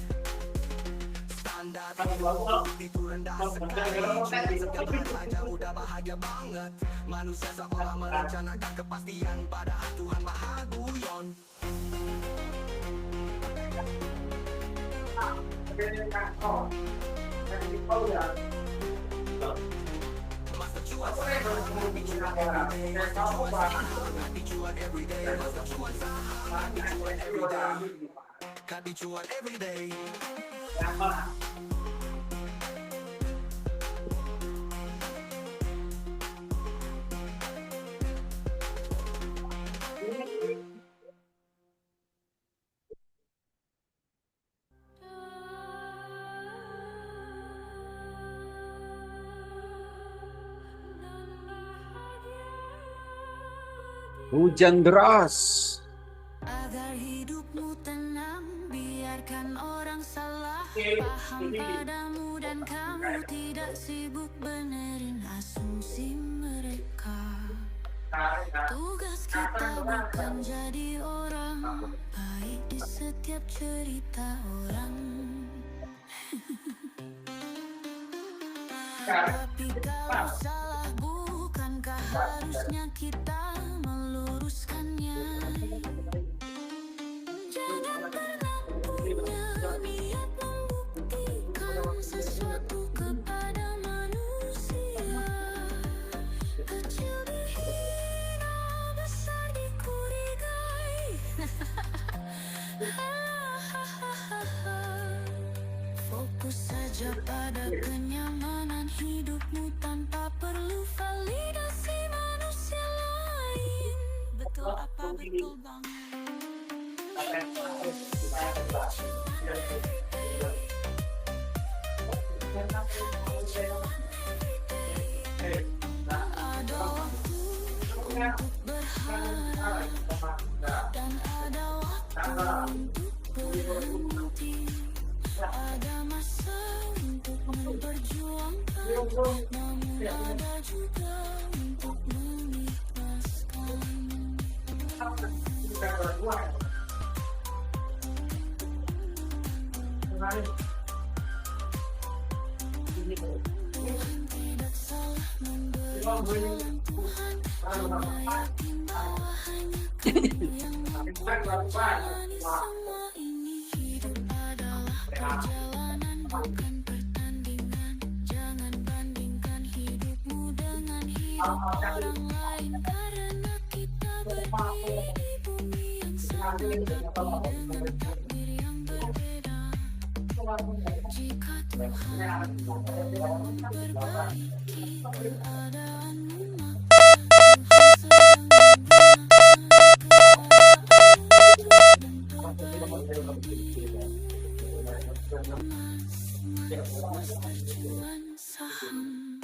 Standar hidup itu rendah sekali. Setiap hari aja udah bahagia banget. Manusia seolah merencanakan kepastian, padahal Tuhan maha guyon. Master cuan saham, happy cuan everyday. Master cuan saham, happy cuan everyday. Master cuan saham, happy cuan everyday. Happy cuan everyday. Hujan deras. Agar hidupmu tenang, biar orang salah paham padamu dan kamu tidak sibuk benerin asumsi mereka. Tugas kita bukan jadi orang baik di setiap cerita orang. Tapi kalau salah bukankah harusnya kita meluruskannya? Jangan pernah punya niat membuktikan sesuatu kepada manusia. Kecil dihina, besar dikurigai. Fokus saja pada kenyamanan hidupmu tanpa perlu validasi manusia lain. Betul apa betul bang? Ada waktu untuk berharap dan ada waktu untuk berhenti. Ada masa untuk memperjuangkan, namun ada juga untuk mengikhlaskan. Tuhan tidak salah memberi jalan, Tuhan hanya yakin bahwa hanya Kamu yang mampu menjalani semua ini. Hidup adalah perjalanan bukan pertandingan. Jangan bandingkan hidupmu dengan hidup orang lain, karena kita berdiri di bumi yang sama tapi dengan takdir yang berbeda. Jika Tuhan memperbaiki keadaanmu, maka Tuhan sedang menggunakan keadaanmu untuk memperbaiki. Master Cuan Saham.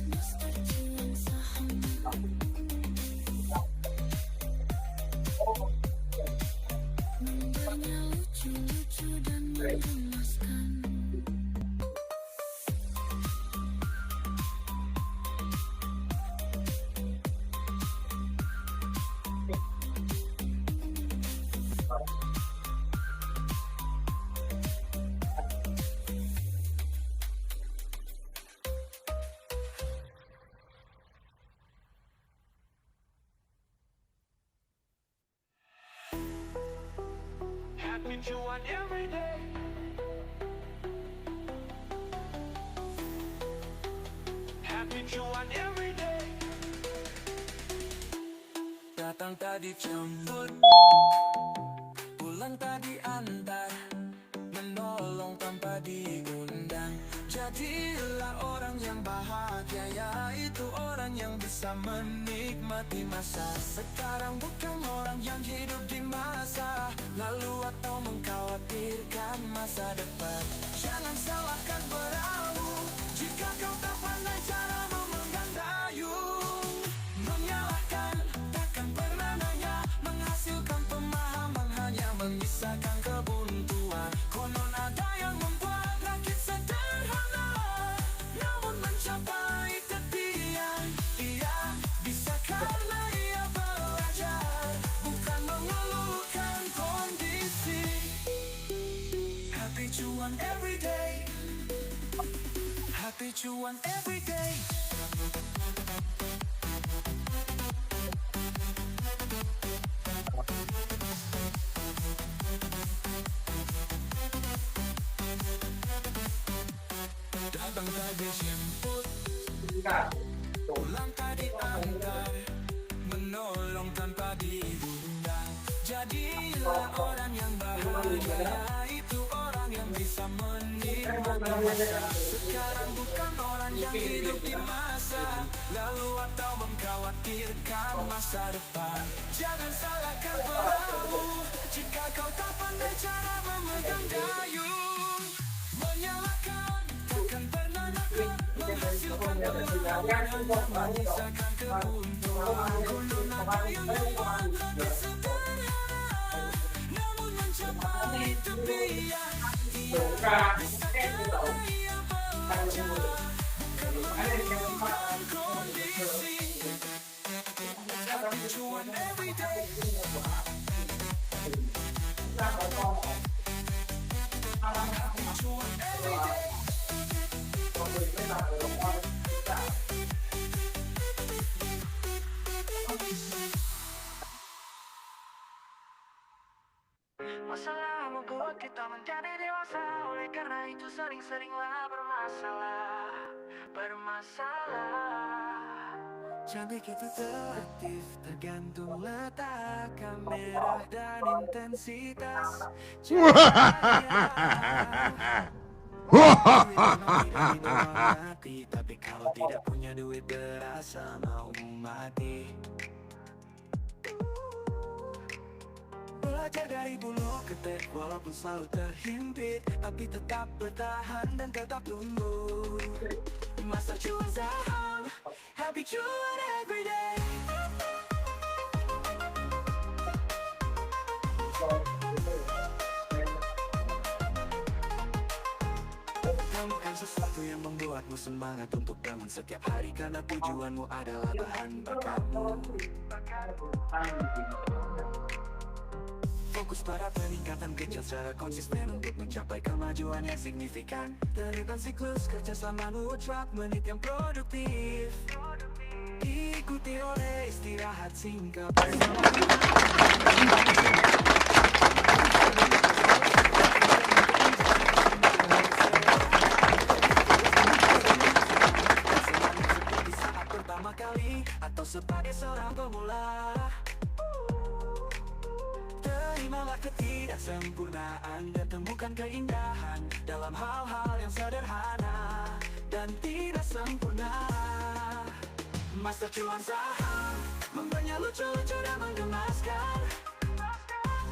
Master Cuan Saham. Membernya lucu-lucu dan menggemaskan. Happy Cuan every day. Happy Cuan every day. Datang tadi jemput, pulang tadi antar, menolong tanpa diundang. Jadilah orang yang bahagia, yaitu orang yang bisa menikmati masa sekarang, bukan orang yang hidup di masa lalu atau mengkhawatirkan masa depan. Jangan salahkan perahu jika kau tak pandai cara memegang dayung. Menyalahkan takkan pernah nanya, menghasilkan pemahaman hanya menyisakan kebuntuan. Konon ada yang membuat rakit sederhana, namun mencapai tepian. Ia bisa karena ia belajar, bukan mengeluhkan kondisi. Happy Cuan every day. Happy Cuan every day. Datang tadi jemput, pulang tadi antar, menolong tanpa diundang. Jadilah orang yang bahagia, yaitu orang yang bisa menikmati masa sekarang, bukan orang yang hidup di masa lalu atau mengkhawatirkan masa depan. Jangan salahkan perahu jika kau tak pandai cara memegang dayung. Menyalahkan takkan pernah dapat menghasilkan menyisakan kebuntuan payung lebih sederhana, namun mencapai tepian ia bisa ia baca kehidupan kondisi. Happy cuan every day. Happy cuan every day. Masalah membuat kita menjadi dewasa, oleh karena itu sering-seringlah bermasalah. Cantik itu relatif, tergantung letak kamera dan intensitas cahaya. Tapi kalau tidak punya duit berasa mau mati. Belajar dari bulu ketek walaupun selalu terhimpit, tapi tetap bertahan dan tetap tumbuh. Masa cuan saham, happy cuan everyday. Temukan sesuatu yang membuatmu semangat untuk bangun setiap hari, karena tujuanmu adalah bahan bakarmu. Fokus pada peningkatan kecil secara konsisten untuk mencapai kemajuan yang signifikan. Terlibat siklus kerja selama 24 menit yang produktif. Diikuti oleh istirahat singkat bersama seperti saat pertama kali atau sebagai seorang pemula. Terimalah ketidaksempurnaan dan temukan keindahan dalam hal-hal yang sederhana dan tidak sempurna. Masa cuan saham membuatnya lucu-lucu dan menggemaskan.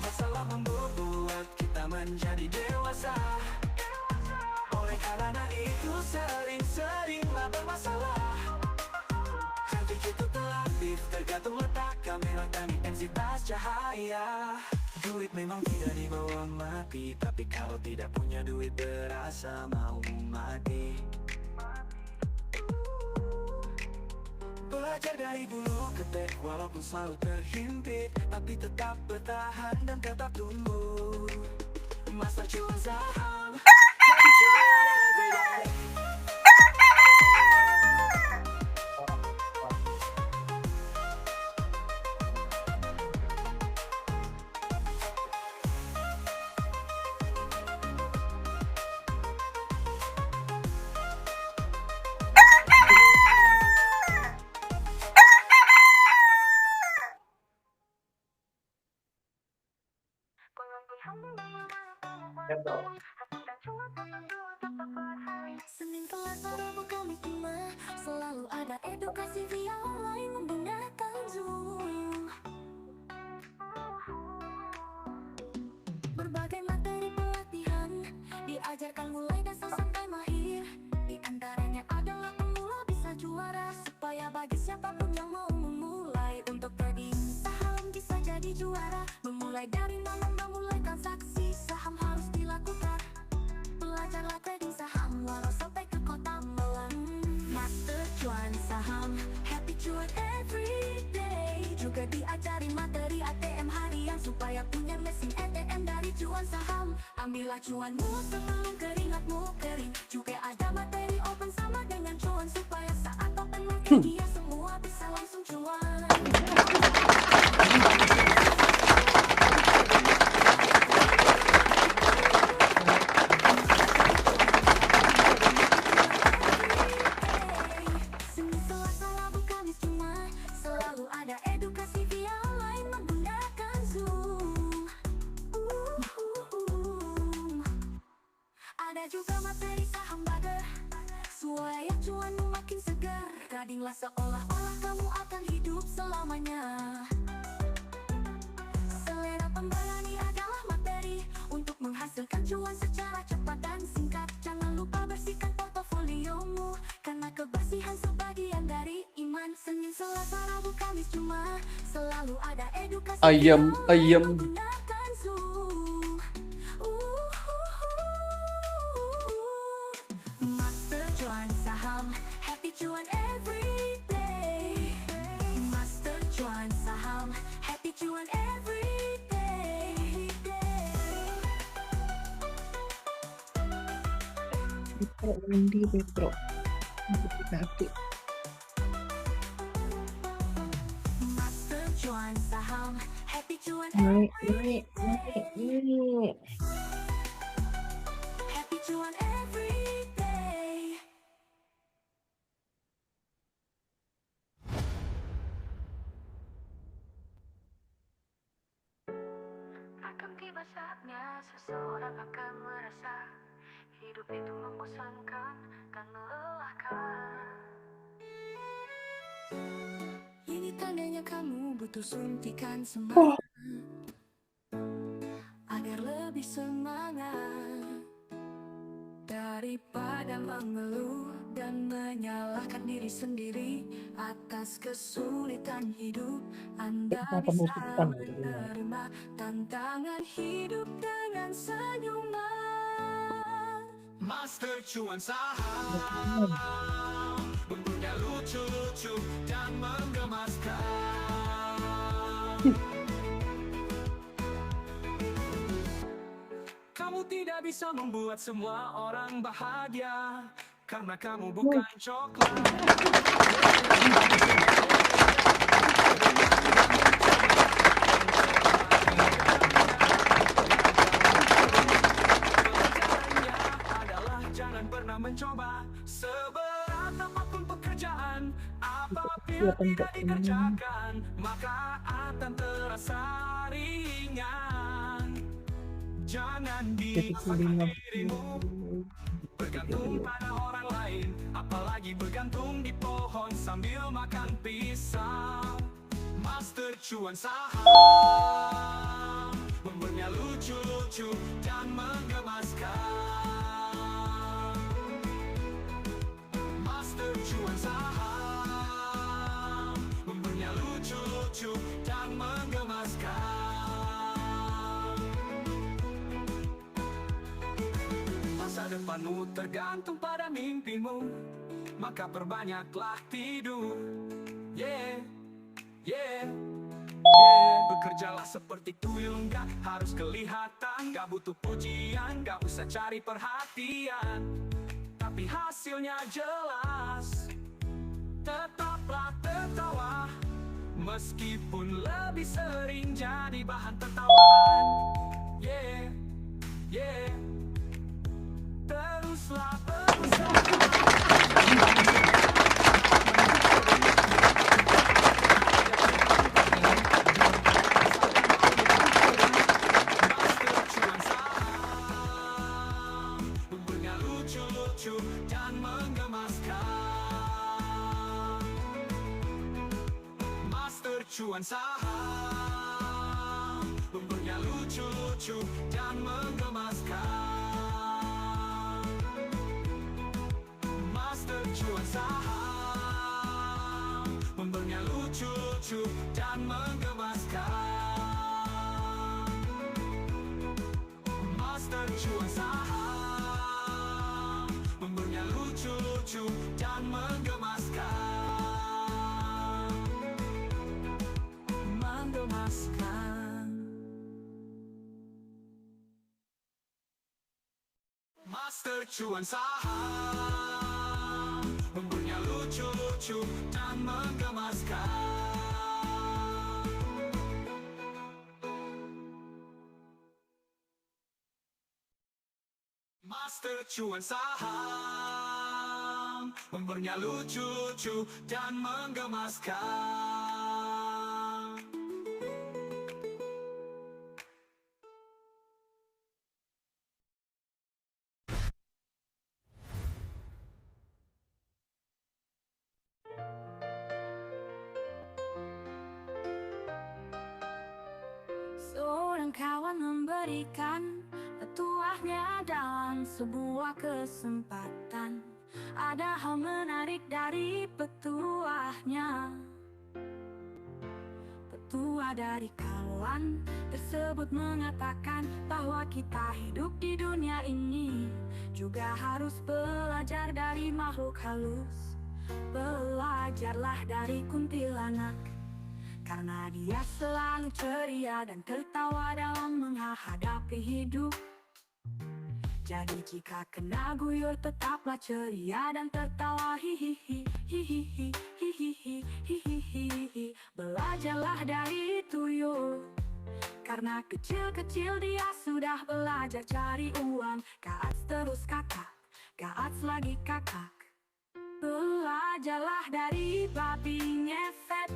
Masalah membuat kita menjadi dewasa, oleh karena itu sering-seringlah bermasalah. Cantik itu relatif, tergantung letak kamera dan intensitas cahaya. Duit memang tidak dibawa mati, tapi kalau tidak punya duit berasa mau mati. Belajar dari bulu ketek walaupun selalu terhimpit, tapi tetap bertahan dan tetap tumbuh. Masa cuan saham, happy cuan everyday. Senin Selasa Rabu Kamis Jumat selalu ada edukasi via online menggunakan Zoom. Berbagai materi pelatihan diajarkan mulai dasar sampai mahir. Di antaranya adalah pemula bisa juara, supaya bagi siapapun yang mau memulai untuk trading saham bisa jadi juara. Memulai dari mana, memulai transaksi saham harus dilakukan. Belajarlah trading saham walau sampai ke kota Malang. Master cuan saham, happy cuan everyday. Juga diajari materi ATM harian supaya punya mesin ATM dari cuan saham. Ambillah cuanmu sebelum keringatmu kering. Juga ada materi open sama dengan cuan supaya saat open market dia semua bisa langsung cuan. Ada juga materi saham bagger supaya cuanmu makin segar. Tradinglah seolah-olah kamu akan hidup selamanya. Selera pemberani adalah materi untuk menghasilkan cuan secara cepat dan singkat. Jangan lupa bersihkan portofoliomu, karena kebersihan ada edukasi Ayam, video ayam. yang menggunakan Zoom. Master cuan saham, happy cuan every day. Master cuan saham, happy cuan every day. Retro Wendy retro. Nanti Master cuan saham, happy cuan naik. happy cuan every day. Akan tiba saatnya seseorang akan merasa hidup itu membosankan dan melelahkan. Ini tandanya kamu butuh suntikan semangat agar lebih semangat daripada mengeluh dan menyalahkan diri sendiri atas kesulitan hidup. Anda Kenapa bisa bukan? menerima tantangan hidup dengan senyuman. Master cuan saham, bentuknya lucu-lucu dan menggemaskan. Kamu tidak bisa membuat semua orang bahagia karena kamu bukan coklat. Pelajarannya adalah jangan pernah mencoba seberat apapun pekerjaan. Apabila tidak dikerjakan, maka akan terasa ringan. Jangan dipaksakan dirimu bergantung pada orang lain, apalagi bergantung di pohon sambil makan pisang. Master cuan saham, membernya lucu-lucu dan menggemaskan. Master cuan saham, membernya lucu-lucu dan menggemaskan. Masa depanmu tergantung pada mimpimu, maka perbanyaklah tidur. Yeah, yeah, yeah. Bekerjalah seperti tuyul, gak harus kelihatan, gak butuh pujian, gak usah cari perhatian, tapi hasilnya jelas. Tetaplah tertawa, meskipun lebih sering jadi bahan tertawaan. Yeah, yeah. Teruslah berusaha. Master cuan saham, bentuknya lucu-lucu dan menggemaskan. Master cuan saham, bentuknya lucu-lucu dan menggemaskan. Master cuan saham, bentuknya lucu-lucu dan menggemaskan. Master cuan saham, bentuknya lucu-lucu dan menggemaskan. Menggemaskan. Master cuan saham, bentuknya lucu-lucu dan menggemaskan. Master cuan saham, bentuknya lucu-lucu dan menggemaskan. Seorang kawan memberikan petuahnya dalam sebuah kesempatan. Ada hal menarik dari petuahnya. tua dari kawan tersebut mengatakan bahwa kita hidup di dunia ini juga harus belajar dari makhluk halus. Belajarlah dari kuntilanak, karena dia selalu ceria dan tertawa dalam menghadapi hidup. Jadi jika kena guyur tetaplah ceria dan tertawa, hihihi, hihihi, hihihi, hihihi. Belajarlah dari tuyul, karena kecil-kecil dia sudah belajar cari uang. Gaats terus kakak, gaats lagi kakak. Belajarlah dari babi ngefet,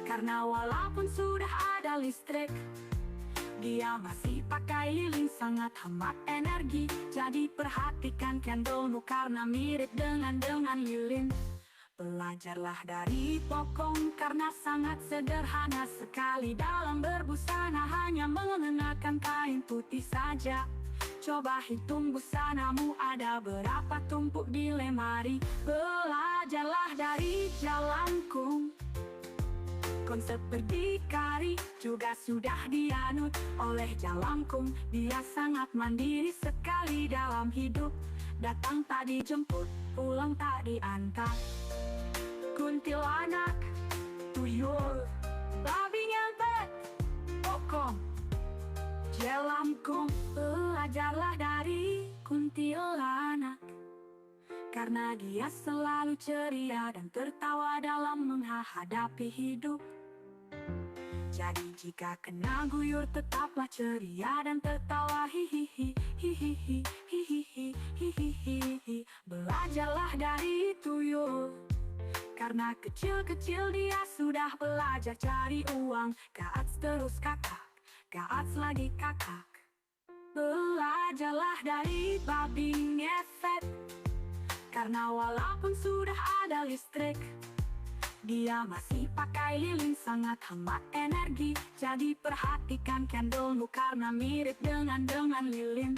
karena walaupun sudah ada listrik, dia masih pakai lilin, sangat hemat energi. Jadi perhatikan candlemu karena mirip dengan lilin. Belajarlah dari pokong karena sangat sederhana sekali dalam berbusana, hanya mengenakan kain putih saja. Coba hitung busanamu ada berapa tumpuk di lemari. Belajarlah dari jalangkung, konsep berdikari juga sudah dianut oleh jalangkung. Dia sangat mandiri sekali dalam hidup, datang tak dijemput, pulang tak diantar. Kuntilanak, tuyul, babi ngepet, pokong, jalangkung. Belajarlah dari kuntilanak, karena dia selalu ceria dan tertawa dalam menghadapi hidup. Jadi jika kena guyur tetaplah ceria dan tertawa, hihihi, hihihi, hihihi, hihihi. Belajarlah dari tuyul, karena kecil-kecil dia sudah belajar cari uang. Gaats terus kakak, gaats lagi kakak. Belajarlah dari babi ngefet, karena walaupun sudah ada listrik, dia masih pakai lilin, sangat hemat energi. Jadi perhatikan candlemu karena mirip dengan lilin.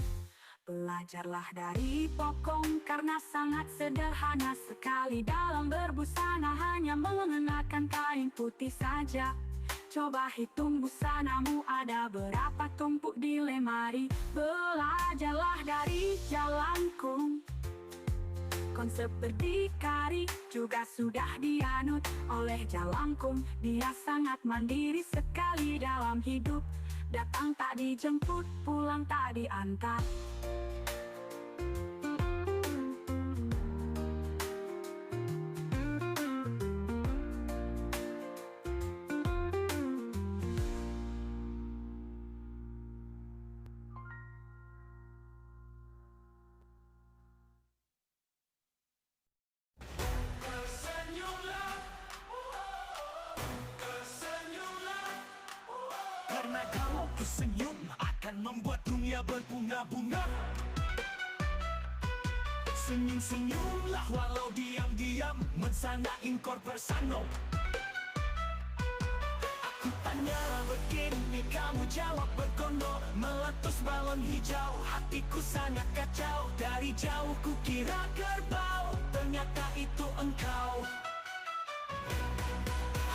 Belajarlah dari pokong karena sangat sederhana sekali dalam berbusana, hanya mengenakan kain putih saja. Coba hitung busanamu ada berapa tumpuk di lemari. Belajarlah dari jalangkung, konsep berdikari juga sudah dianut oleh jalangkung. Dia sangat mandiri sekali dalam hidup, datang tak dijemput, pulang tak diantar. Karena kalau ku senyum akan membuat dunia berbunga-bunga. Senyum-senyumlah walau diam-diam, mensana inkor bersano. Aku tanya begini, kamu jawab bergondo. Meletus balon hijau, hatiku sangat kacau. Dari jauh ku kira kerbau, ternyata itu engkau.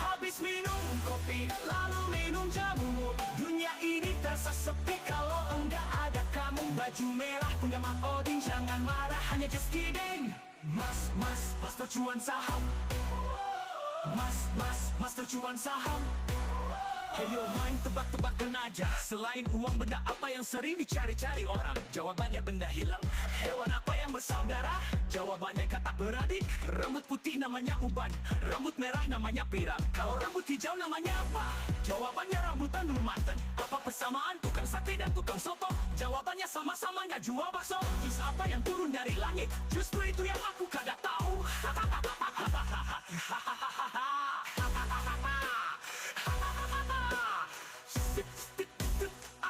Habis minum kopi, lalu minum jamu. Dunia ini terasa sepi kalau enggak ada kamu. Baju merah punya Mak Odin, jangan marah, hanya just kidding. Mas, tercuan saham. Mas, tercuan saham. Hey yo, main tebak-tebakan aja. Selain uang, benda apa yang sering dicari-cari orang? Jawabannya benda hilang. Hewan apa yang bersaudara? Jawabannya kata beradik. Rambut putih namanya uban, rambut merah namanya pirang. Kalau rambut hijau namanya apa? Jawabannya rambutan Nurmatan. Apa persamaan tukang sate dan tukang soto? Jawabannya sama-sama nggak jual bakso. Jus apa yang turun dari langit? Justru itu yang aku kagak tahu.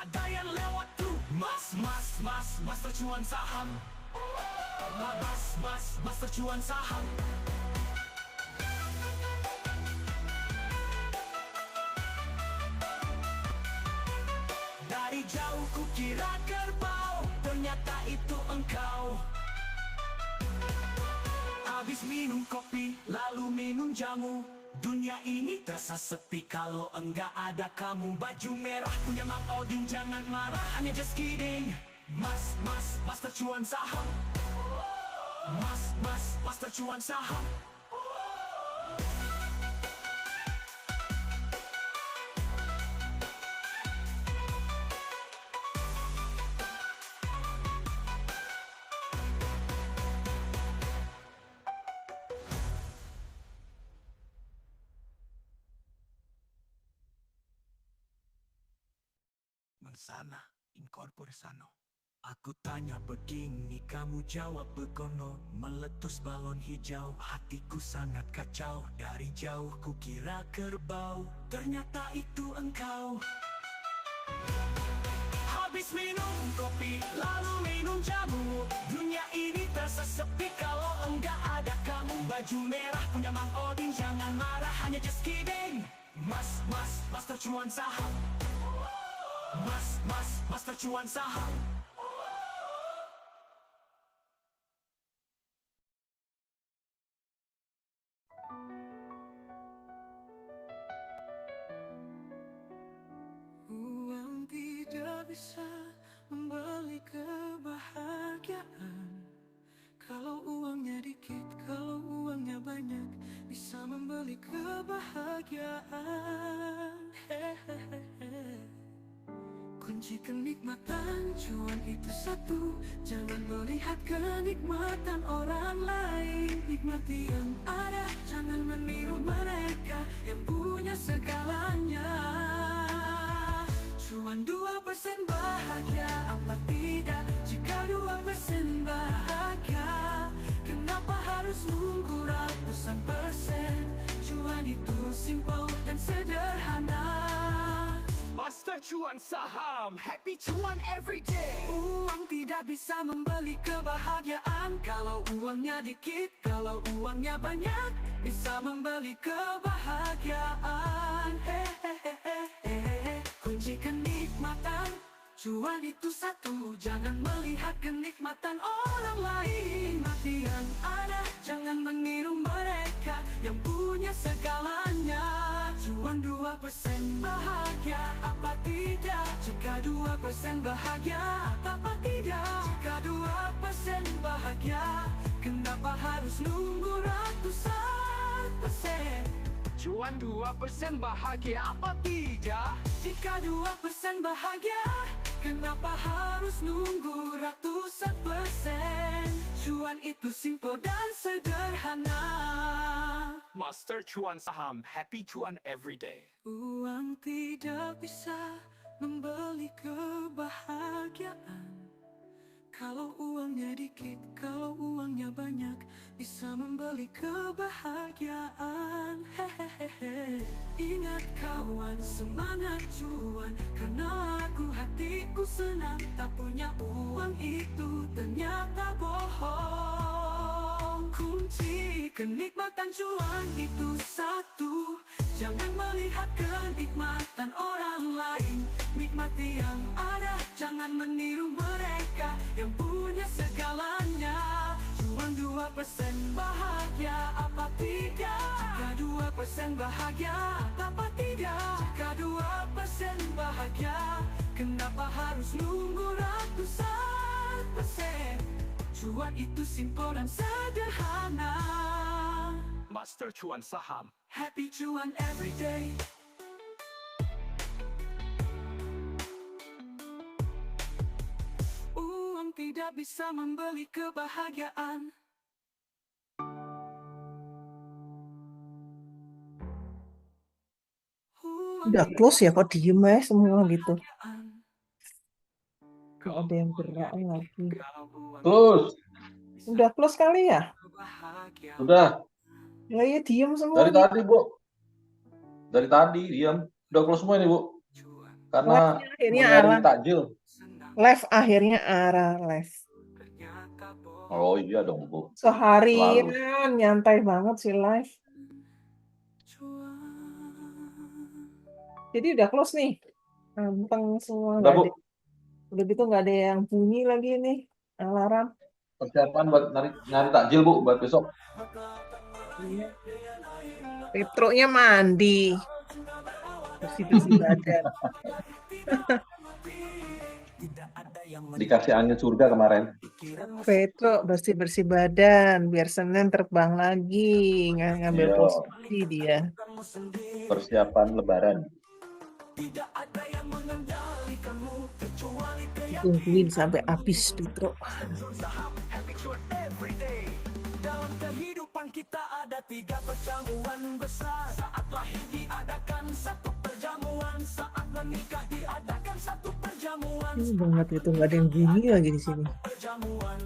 Ada yang lewat tuh. Mas tercuan saham. Mas tercuan saham. Dari jauh ku kira kerbau, ternyata itu engkau. Habis minum kopi, lalu minum jamu. Dunia ini terasa sepi kalau enggak ada kamu. Baju merah punya Mang Odin, jangan marah, hanya just kidding. Mas, master cuan saham. Mas, master cuan saham. Mensana, incorpore sano. Aku tanya begini, kamu jawab begono. Meletus balon hijau, hatiku sangat kacau. Dari jauh kukira kerbau, ternyata itu engkau. Habis minum kopi, lalu minum jamu. Dunia ini terasa sepi kalau enggak ada kamu. Baju merah punya Mang Odin, jangan marah, hanya just kidding. Mas, master cuan saham. Mas, master cuan saham. Uang tidak bisa membeli kebahagiaan. Kalau uangnya dikit, kalau uangnya banyak, bisa membeli kebahagiaan. Hehehe. Kunci kenikmatan cuan itu satu, jangan melihat kenikmatan orang lain. Nikmati yang ada, jangan meniru mereka yang punya segalanya. Cuan 2% bahagia, apa tidak jika 2% bahagia? Kenapa harus nunggu ratusan persen? Cuan itu simpel dan sederhana. Master cuan saham, happy cuan everyday. Uang tidak bisa membeli kebahagiaan. Kalau uangnya dikit, kalau uangnya banyak, bisa membeli kebahagiaan. Hehehe. Kunci kenikmatan cuan itu satu, jangan melihat kenikmatan orang lain. Mati yang ada, jangan meniru mereka yang punya segalanya. Cuan 2% bahagia, apa tidak? Jika 2% bahagia, apa tidak? Jika 2% bahagia, kenapa harus nunggu ratusan persen? Cuan 2% bahagia, apa tidak? Jika 2% bahagia, kenapa harus nunggu ratusan persen? Cuan itu simpel dan sederhana. Master cuan saham, happy cuan everyday. Uang tidak bisa membeli kebahagiaan. Kalau uangnya dikit, kalau uangnya banyak, bisa membeli kebahagiaan. Hehehe. Ingat kawan, semangat cuan, karena aku hatiku senang. Tak punya uang itu ternyata bohong. Kunci kenikmatan cuan itu satu, jangan melihat kenikmatan orang lain. Nikmati yang ada, jangan meniru mereka yang punya segalanya. Cuan 2% bahagia, apa tidak? Jika 2% bahagia, apa tidak? Jika 2% bahagia, kenapa harus nunggu ratusan persen? Cuan itu simpel dan sederhana. Master cuan saham, happy cuan everyday. Uang tidak bisa membeli kebahagiaan. Udah close ya, kok diem ya semua gitu. Gak ada yang gerak lagi. Close. Udah close kali ya? Udah. Ya iya diem semua. Dari tadi, Bu. Dari tadi, diam. Udah close semua ini, Bu. Karena Akhirnya mau nyari arah. takjil. Live akhirnya arah live. Oh iya dong, Bu. Seharian nyantai banget sih live. Jadi udah close nih. Anteng semua. Udah, Bu. Udah gitu nggak ada yang bunyi lagi nih. Alarm. Persiapan buat nyari takjil, Bu, buat besok. Iya. Petronya mandi, bersih-bersih badan. Dikasih angin surga kemarin. Petro bersih-bersih badan, biar Senin terbang lagi, ngambil Iya. posisi dia. Persiapan Lebaran. Tungguin sampai habis Petro. Dalam kehidupan kita ada 3 perjamuan besar. Saat lahir diadakan 1 perjamuan, saat menikah diadakan 1 perjamuan. Ini banget itu, nggak ada yang bunyi lagi di sini. Perjamuan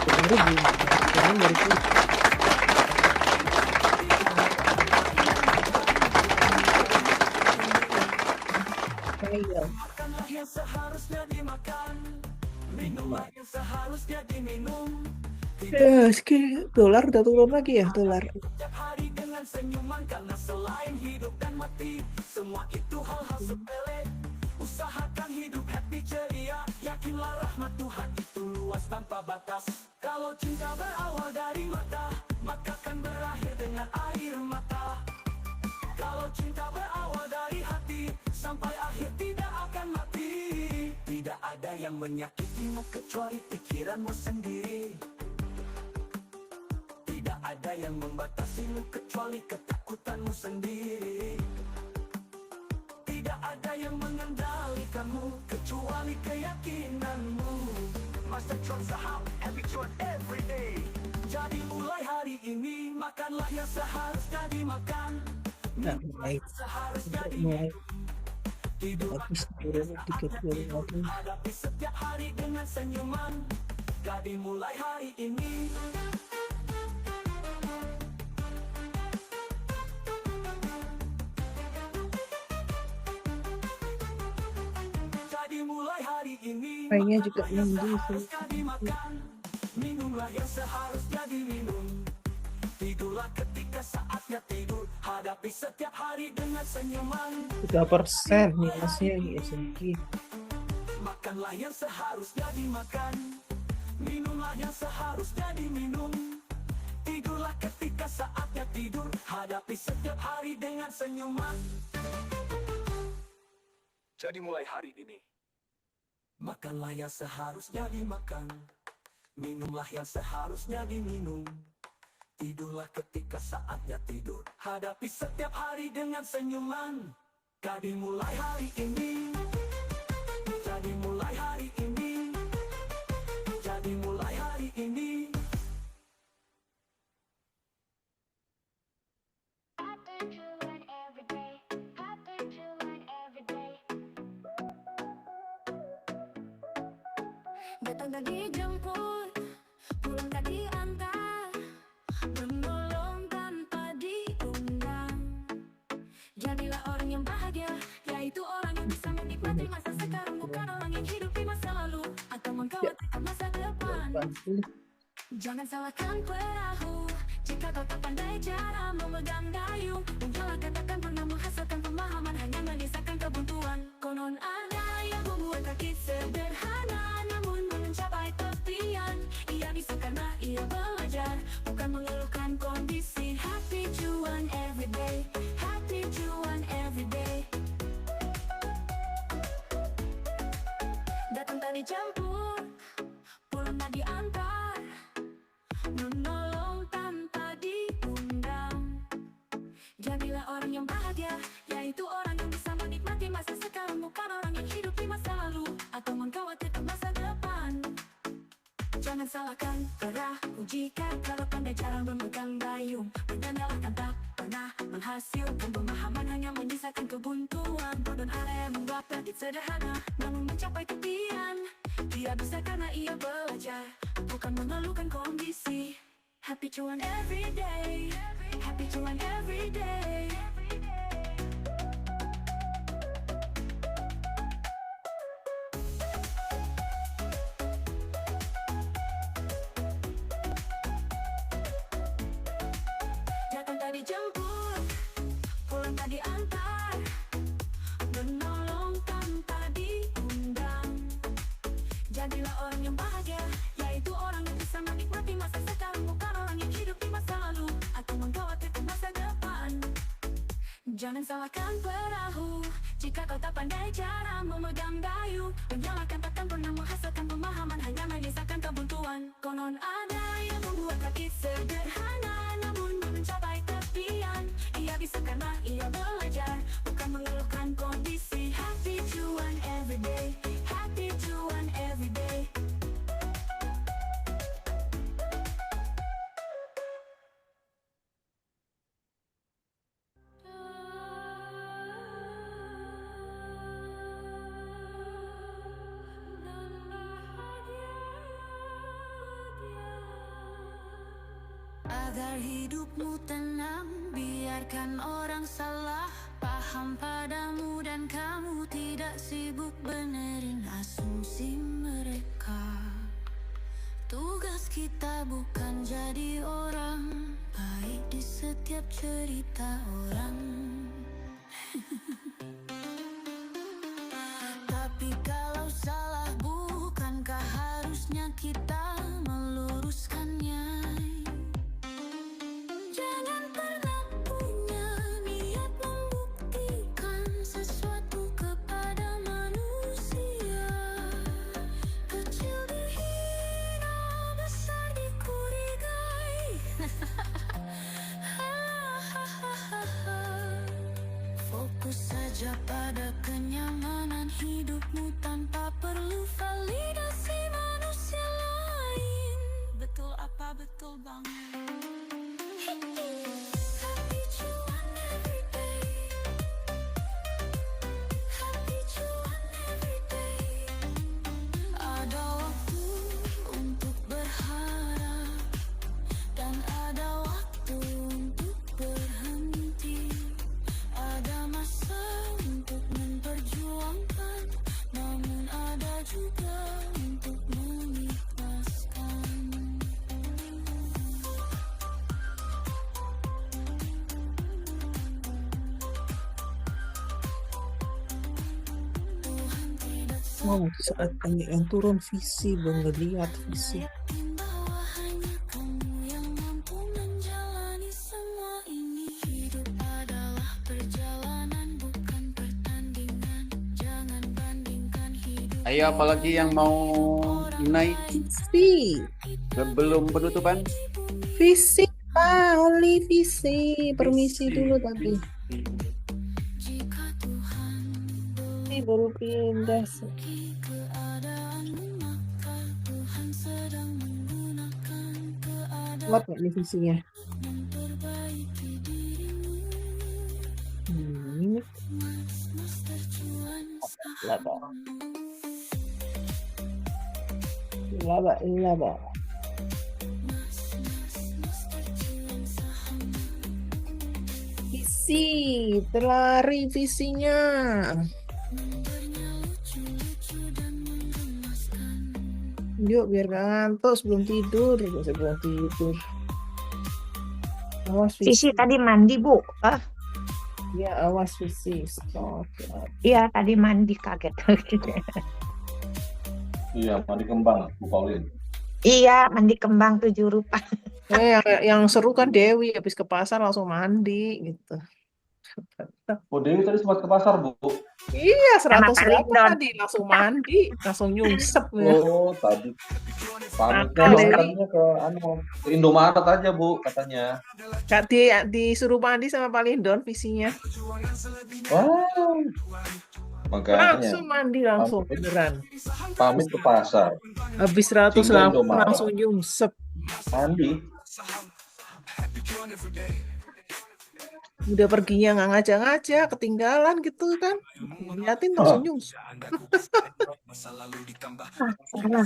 Baru bunyi, sekarang baru bunyi. Ayo. makanlah yang seharusnya dimakan, minumlah yang seharusnya diminum. Dolar udah turun lagi ya, dolar. Setiap hari dengan senyuman, karena selain hidup dan mati, semua itu hal-hal sepele. Usahakan hidup happy ceria, yakinlah rahmat Tuhan itu luas tanpa batas. Kalau cinta berawal dari mata, maka akan berakhir dengan air mata. Kalau cinta berawal dari hati, sampai akhir tidak akan mati. Tidak ada yang menyakitimu kecuali pikiranmu sendiri. Tidak ada yang membatasimu kecuali ketakutanmu sendiri. Tidak ada yang mengendalikanmu kecuali keyakinanmu. Master Chuan saham, happy Chuan every day. Jadi mulai hari ini, makanlah yang seharusnya dimakan, Nah, mulai seharusnya mulai tidur. habis turun 32 lagi. Hadapi setiap hari dengan senyuman. Jadi mulai hari ini. Jadi mulai hari ini. Kayaknya juga makanlah yang mandi sih. seharusnya dimakan, minumlah yang seharusnya diminum. Tidurlah ketika saatnya tidur. Hadapi setiap hari dengan senyuman. 3% minusnya ISG. Makanlah yang seharusnya dimakan, minumlah yang seharusnya diminum. Tidurlah ketika saatnya tidur. Hadapi setiap hari dengan senyuman. Jadi mulai hari ini, makanlah yang seharusnya dimakan, minumlah yang seharusnya diminum. Tidurlah ketika saatnya tidur. Hadapi setiap hari dengan senyuman. Jadi mulai hari ini. Jadi mulai hari ini. Jadi mulai hari ini. Datang dan dijemput, pulang tak diantar, menolong tanpa diundang. Jadilah orang yang bahagia, yaitu orang yang bisa menikmati masa sekarang, bukan orang yang hidup di masa lalu atau mengkhawatirkan masa depan. Jangan salahkan perahu jika kau tak pandai cara memegang dayung. Jangan katakan pernah menghasilkan pemahaman, hanya menyisakan kebuntuan. Konon ada yang membuat kaki sederhana namun mencapai tepian. Ia bisa karena ia belajar, bukan mengeluhkan kondisi. Happy Chuan everyday, happy Chuan everyday. Datang tak dijemput, pulang tak diantar, menolong tanpa diundang. Jadilah orang yang bahagia, yaitu orang yang bisa menikmati masa sekarang, bukan orang yang hidup di masa lalu atau mengkhawatirkan masa depan. Jangan salahkan perahu jika kalau pandai cara memegang dayung. Menyalahkan tak pernah menghasilkan pemahaman, hanya menyisakan kebuntuan. Bodoh yang membuat kaki sederhana namun mencapai tepian. Dia bisa karena ia belajar, bukan mengeluhkan kondisi. Happy Chuan everyday, happy Chuan everyday. Datang tak dijemput, pulang tak diantar, menolong tanpa diundang. Jadilah orang yang bahagia, yaitu orang yang bisa menikmati masa sekarang, bukan orang yang Jangan salahkan perahu jika kau tak pandai cara memegang dayu. Menyalahkan takkan pernah menghasilkan pemahaman, hanya menyisakan kebuntuan. Konon ada yang membuat kaki sederhana namun mencapai tepian. Ia bisa karena ia belajar, bukan mengeluhkan kondisi. Happy cuan everyday, happy cuan everyday. Agar hidupmu tenang, biarkan orang salah paham padamu dan kamu tidak sibuk benerin asumsi mereka. Tugas kita bukan jadi orang baik di setiap cerita orang. Tapi kalau salah, bukankah harusnya kita meluruskannya? Jangan pernah punya niat membuktikan sesuatu kepada manusia. Kecil dihina, besar dikurigai. Fokus saja pada kenyamanan hidupmu tanpa perlu validasi manusia lain. Betul apa betul banget? Happy cuan everyday, happy cuan everyday. Ada waktu untuk berharap dan ada waktu untuk berhenti. Ada masa untuk memperjuangkan, namun ada juga untuk mengikhlaskan. Tuhan tidak Wow, saat banyak yang turun visi, belum ngeliat visi. yakin bahwa hanya kamu yang mampu menjalani semua ini. Hidup adalah perjalanan, bukan pertandingan. Jangan bandingkan hidup Ayo, apalagi yang mau naik Visi, sebelum penutupan? visi, Pak, only visi. Permisi dulu tapi. jika Tuhan Ini baru pindah. beri keadaanmu, maka Tuhan sedang menggunakan keadaan Kuat nggak nih visinya? memperbaiki dirimu. Ini Master cuan laba, laba, laba. Master cuan saham. Visi, terlari visinya. Membernya lucu-lucu dan menggemaskan. Yuk, biar gak ngantuk sebelum tidur. Sebelum tidur. Awas visi. Visi tadi mandi, Bu. Ya, awas visi. Stop. Iya, tadi mandi kaget. Iya, mandi kembang, Bu Paulin. Iya, mandi kembang 7 rupa. Yang seru kan Dewi habis ke pasar langsung mandi gitu. Oh, Dewi tadi sempat ke pasar, Bu. Iya, 100 Pak berapa Lindon. tadi langsung mandi, langsung nyungsep ya. Oh, tadi. Pamitnya Dewi. katanya ke Indomaret aja, Bu, katanya. Kak disuruh mandi sama Pak Lindon visinya. Wow. Makanya Langsung mandi langsung beneran. pamit ke pasar. Habis 100 Singgah lampu Indomaret. langsung nyungsep. Mandi. Udah perginya nggak ngajak-ngajak, ketinggalan gitu kan. Liatin langsung nyungsep. Salah.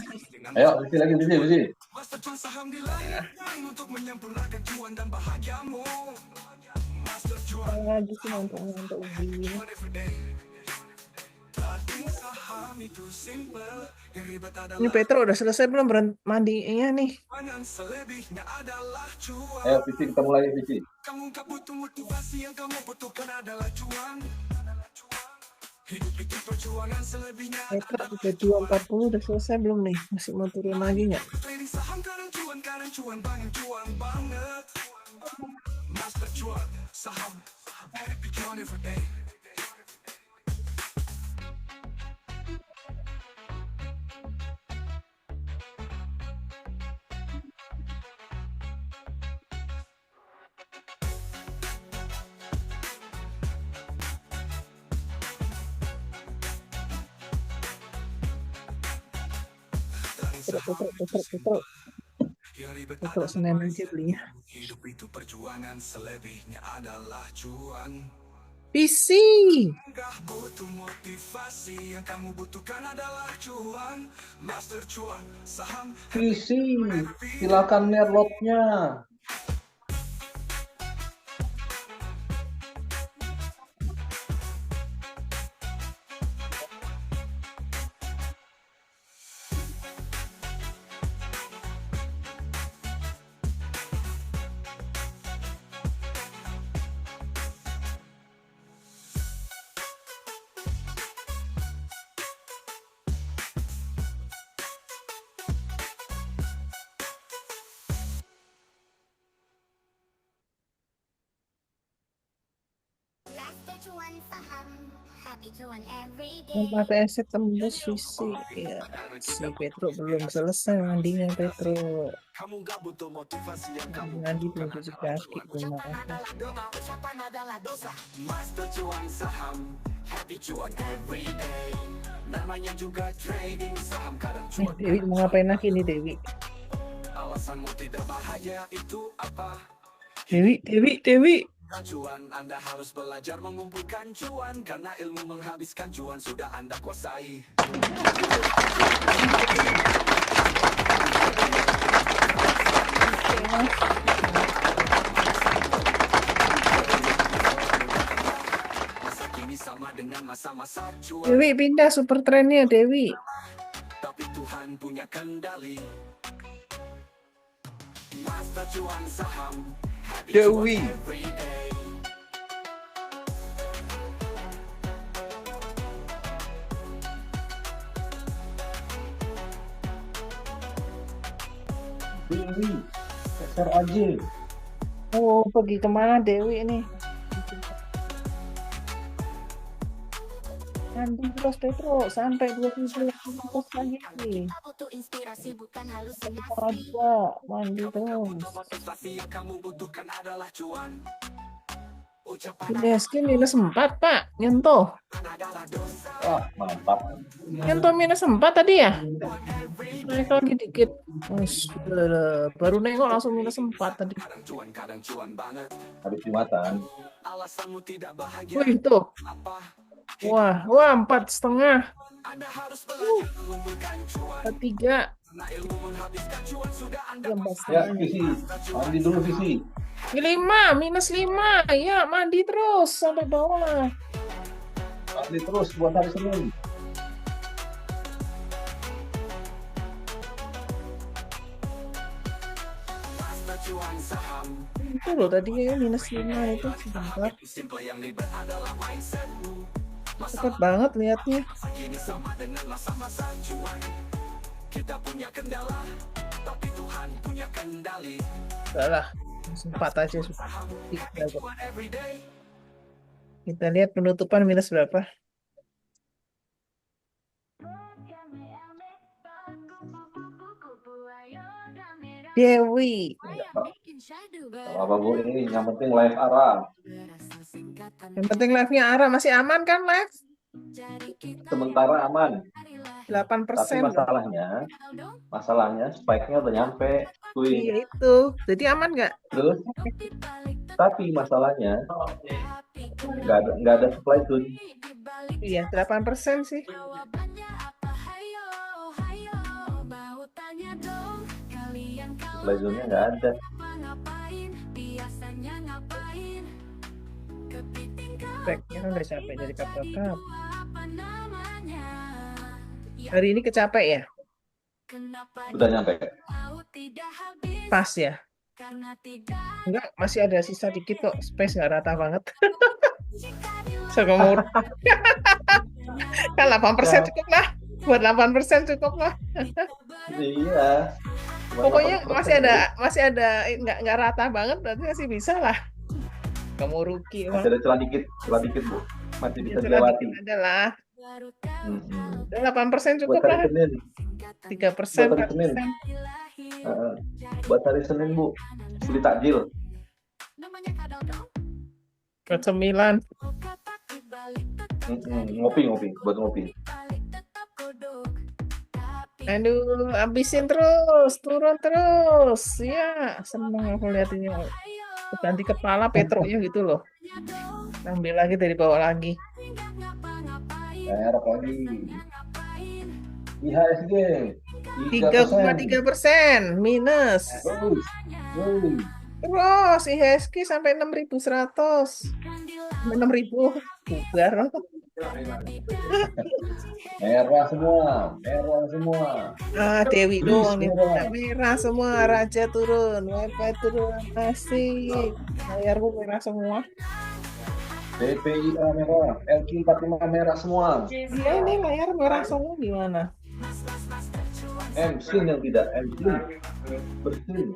Ayo, visi lagi, visi. Lagi sih ngantuk begini. Ini Petra udah selesai belum mandinya nih? Ayo, visi kita mulai, visi. Kamu gak butuh motivasi, yang kamu butuhkan adalah cuan. Hidup itu perjuangan, selebihnya Petra udah 2.40 udah selesai belum nih? Masih mau turun lagi nggak? trading saham, kadang cuan banget. Master cuan, saham, happy cuan Tutup. Tutup Senin aja belinya. Hidup itu perjuangan, selebihnya adalah cuan. PC. Gak butuh motivasi, yang kamu butuhkan adalah cuan. Master cuan, saham, PC, silakan lihat lotnya. Master cuan saham, happy cuan every day. Empat aset tembus PC. Ya, si Petro belum selesai mandinya Petro. kamu gak butuh motivasi, yang kamu Mandi belum cuci kaki belum Ucapan adalah doa, ucapan adalah dosa. Master cuan saham, happy cuan every day. Namanya juga trading saham, kadang cuan. Dewi mau ngapain lagi nih Dewi? Alasanmu tidak bahagia itu apa? Dewi. Cuan, Anda harus belajar mengumpulkan cuan, karena ilmu menghabiskan cuan sudah Anda kuasai. Masa kini sama dengan masa-masa cuan, Dewi pindah super trennya Dewi. tapi Tuhan punya kendali. Master cuan saham, happy Dewi. cuan every day. Dewi, geser aja. Oh, pergi kemana Dewi ini? Mandi terus Petro sampai 20 lagi. Kita butuh inspirasi bukan halusinasi. Ada mandi terus. Motivasi yang kamu butuhkan adalah cuan. Ucapan IHSG minus 4 Pak, nyentuh. adalah dosa. Wah, mantap. Nyentuh minus 4 tadi ya? Naik lagi dikit. Baru nengok langsung minus 4 tadi. Kadang cuan banget. Habis jumatan. Alasanmu tidak bahagia Wih tuh, apa? wah 4,5, Anda harus belajar mengumpulkan cuan, 3, karena ilmu menghabiskan cuan sudah Anda Ya, Visi. Mandi dulu, Visi. 5, minus 5. Ya, mandi terus sampai bawah. Mandi terus buat hari Senin. Master cuan saham. Itu loh tadi ya minus 5 itu sebentar. Simple yang ribet adalah mindsetmu. Cepet banget liatnya. Kini sama dengan masa-masa cuan. Kita punya kendala, tapi Tuhan punya kendali. Udah lah, minus 4 aja sudah. Tiga kok. Cuan every day. Kita lihat penutupan minus berapa. Dewi. Apa Bu ini? Yang penting live arah. Yang penting live-nya Ara masih aman kan live? Sementara aman. 8%. Tapi masalahnya spike-nya udah nyampe. Kuy. Iya itu. Jadi aman nggak? Terus, tapi masalahnya nggak ada supply tuh. Iya, 8% sih. Supply zone-nya nggak ada. Backnya kan udah capek dari kapal-kapal. Hari ini kecapek ya? Udah nyampe. Pas ya? Enggak, masih ada sisa dikit kok. Space nggak rata banget. Sekomur. Kan 8% cukup lah. Buat 8% cukup lah. Iya. Cuma Pokoknya 8%. masih ada nggak rata banget, berarti masih bisa lah. Kamu rugi, Masih ada celah dikit Bu. Masih bisa dilewati. adalah Hmm. 8% Buat cukup hari lah. Senin, 3%, buat hari Senin. 4%. Buat hari Senin Bu, beli takjil. Ke 9. Ngopi, buat ngopi. Aduh, habisin terus, turun terus. Ya, seneng aku lihat ini. Ganti kepala Petronya gitu loh. Ambil lagi dari bawah lagi. Merah lagi. IHSG 3,3% minus. Terus. Terus IHSG sampai 6.100. 6.000 bubar. Merah semua. Dewi Please, doang nih. merah. Merah semua, Raja turun, WP turun, asik. Layarku merah semua. TPIA merah, LQ45 merah semua. Iya ini layar merah semua gimana? MSIN yang tidak, MSIN bersih.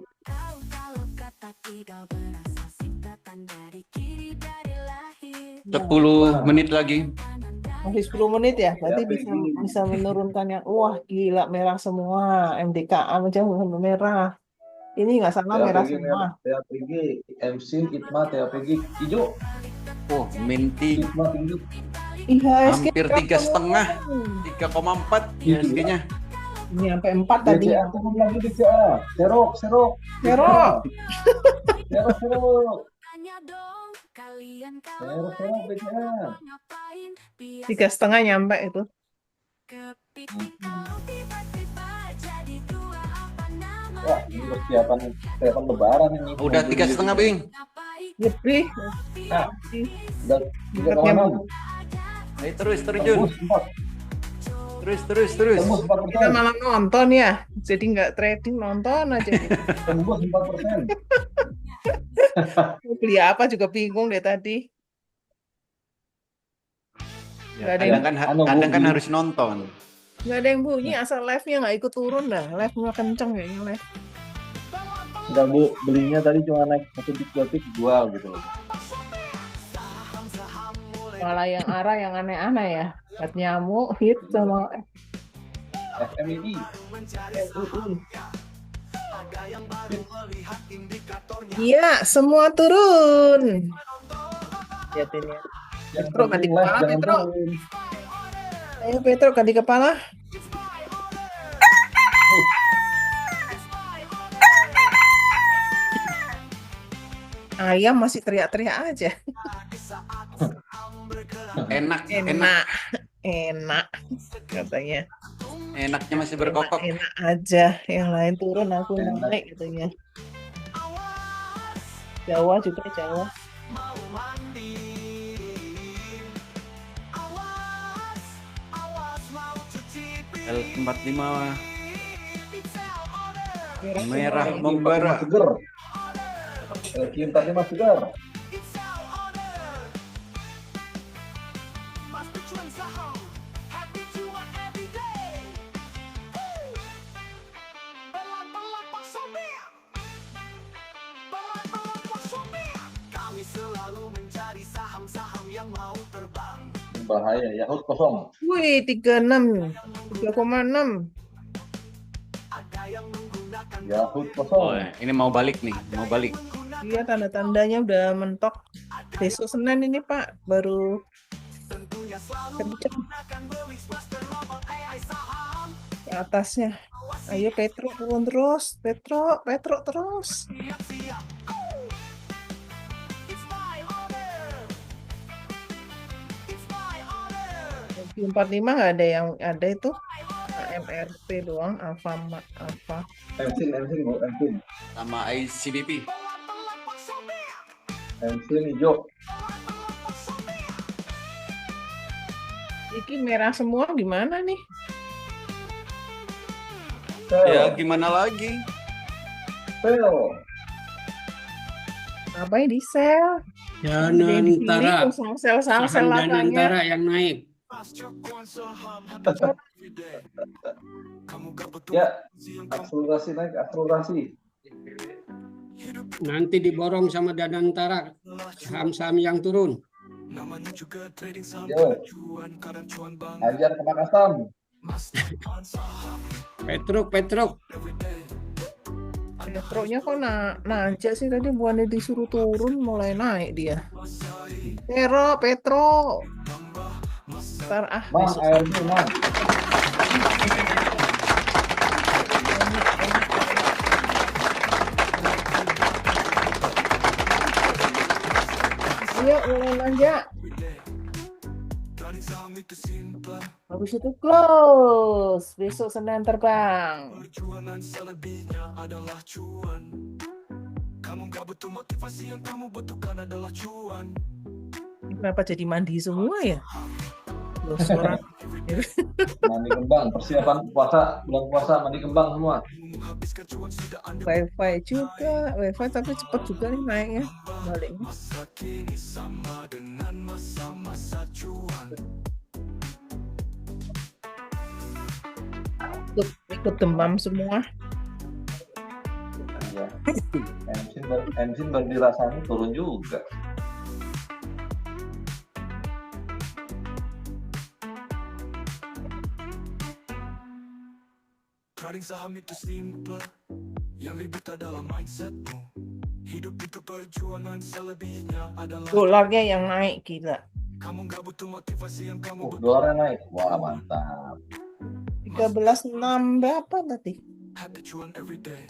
10 menit lagi. Masih 10 menit ya, berarti Ya, bisa menurunkan yang wah gila merah semua, MDKA aja sampai merah. Ini nggak salah merah TAPG semua. merah, TAPG, MSIN, ITMA, TAPG hijau. Oh, minti ITMA tinggi. IHSG hampir 3,5, 3,4 IHSG-nya. ini sampai 4 tadi. BCA turun lagi BCA. Serok. Serok. Serok. Serok BCA. 3,5 nyampe itu. Wah, ini persiapan lebaran ini. Udah 3,5, Bing. Lebih. Nah, udah 3,6. Ayo terus Jun. Tembus 4. Terus. Tembus 4%. Kita malah nonton ya, jadi nggak trading, nonton aja. Tembus 4%. Beli apa juga bingung deh tadi. Nggak ada yang, Kadang kan harus nonton. nggak ada yang bunyi, asal live-nya nggak ikut turun dah. Live-nya kenceng kayaknya live. Enggak Bu, belinya tadi cuma naik 1 tik jual gitu loh. Malah yang arah yang aneh-aneh ya. Buat nyamuk, hit sama FMII. Iya, semua turun. Lihat ini. Yang Petro ganti penting kepala, live jangan Petro. turun. Ayo Petro ganti kepala. Ayam masih teriak-teriak aja. Enak Katanya. Enaknya masih berkokok. Enak aja, yang lain turun aku naik katanya. Jawa juga Jawa. L45 merah membara. Seger. LQ45 seger. Kami selalu mencari saham-saham yang mau terbang. Bahaya, Yahoo kosong. Wih, 36, 3,6. Yahoo Oh, kosong. ini mau balik nih, mau balik. Iya, tanda-tandanya udah mentok. Besok Senin ini Pak, baru kenceng ke atasnya. Ayo Petro turun terus, Petro terus. 45 nggak ada yang ada itu MRP doang, Alfa. MSIN Bu, MSIN. Sama ICBP. MSIN hijau. Iki merah semua gimana nih? Ya, gimana lagi? Sel. Apa ini di sel? Danantara, Sel saham apanya? Danantara yang naik. Ya, akselerasi naik, akselerasi. Nanti diborong sama Danantara saham-saham yang turun. Namanya juga trading saham Yo. cuan, kadang cuan bang. Hajar ke Makassar. Petruk. Petronya kok nanjak sih tadi, bukannya disuruh turun mulai naik dia. Petro. Ntar Mang, besok. air itu, Mang. Ayo mulai nanjak. Trading saham itu simple, Habis itu close. Besok Senin terbang. perjuangan selebihnya adalah cuan. Kamu gak butuh motivasi, yang kamu butuhkan adalah cuan. Kenapa jadi mandi semua ya? Loh, suara Mandi kembang, persiapan puasa, bulan puasa, mandi kembang semua. Menghabiskan cuan sudah Anda wifi juga. Wifi tapi cepet juga nih naiknya. Baliknya. masa kini sama dengan masa-masa cuan. Ikut demam semua. Ya. Bensin baru dirasanya turun juga. Trading saham itu simple, yang ribet adalah mindsetmu. Hidup itu perjuangan, selebihnya adalah Dolarnya yang naik gila. kamu gak butuh motivasi, yang kamu butuh Dolarnya naik. Wah, mantap. 13,6 berapa tadi? have the cuan every day.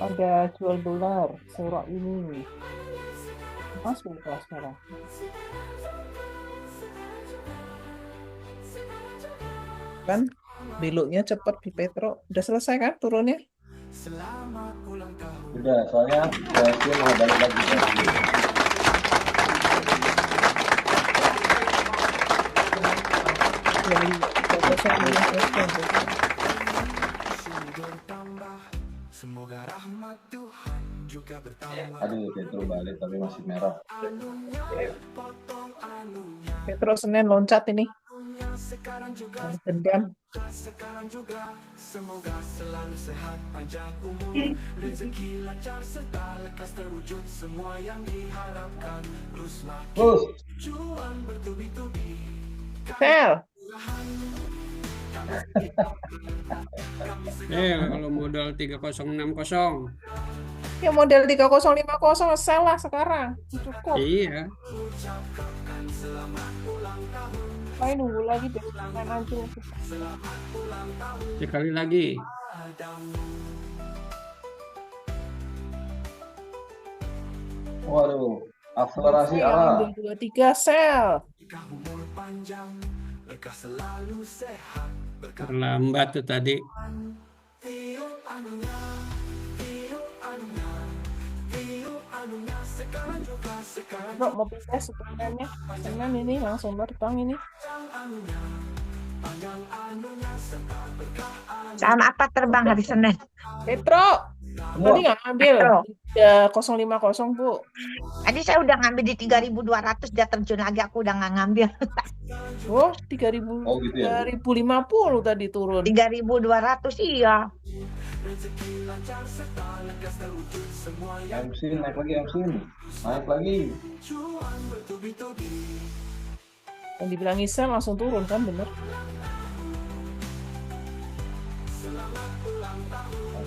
Ada jual dolar surat ini. Mas berapa sekarang? Kan beloknya cepet di Petro. Udah selesai kan turunnya? Selamat ulang tahun. Udah, soalnya dia mau balik lagi. Dari 3,5%. Bertambah, semoga rahmat Tuhan juga bertambah. Aduh, Petro balik tapi masih merah. Potong anunya, Petro Senin loncat ini. sekarang juga, Dendam. sekarang juga. Semoga selalu sehat, panjang umur, rezeki lancar serta lekas terwujud semua yang diharapkan. Terus makin Terus, cuan bertubi-tubi. Sel. Kalau modal 3060. Ya model 3050 salah sekarang. Cukup. Iya. Main nunggu lagi besok main aja. Sekali lagi. waduh, akselerasi Yang arah. ambil 23 sel. Jika umur panjang, lekas selalu sehat. Berkah Terlambat tuh tadi. tiup anunya, tiup anunya, tiup anunya. Sekarang juga, sekarang Bro, mau pindah sebenarnya. Senin ini langsung terbang ini. anunya, panjang anunya serta berkah anunya. Saham apa terbang hari Senin? Petro. Semua. Tadi nggak ngambil. Petro. 3050 Bu. Tadi saya udah ngambil di 3.200, dia terjun lagi, aku udah nggak ngambil. Oh, 3000. Oh, gitu ya, Bu? 3050 tadi turun. 3.200, iya. Rezeki lancar serta lekas terwujud semua yang MC naik lagi, MC naik lagi. cuan bertubi-tubi. Yang dibilang Isel langsung turun kan, bener.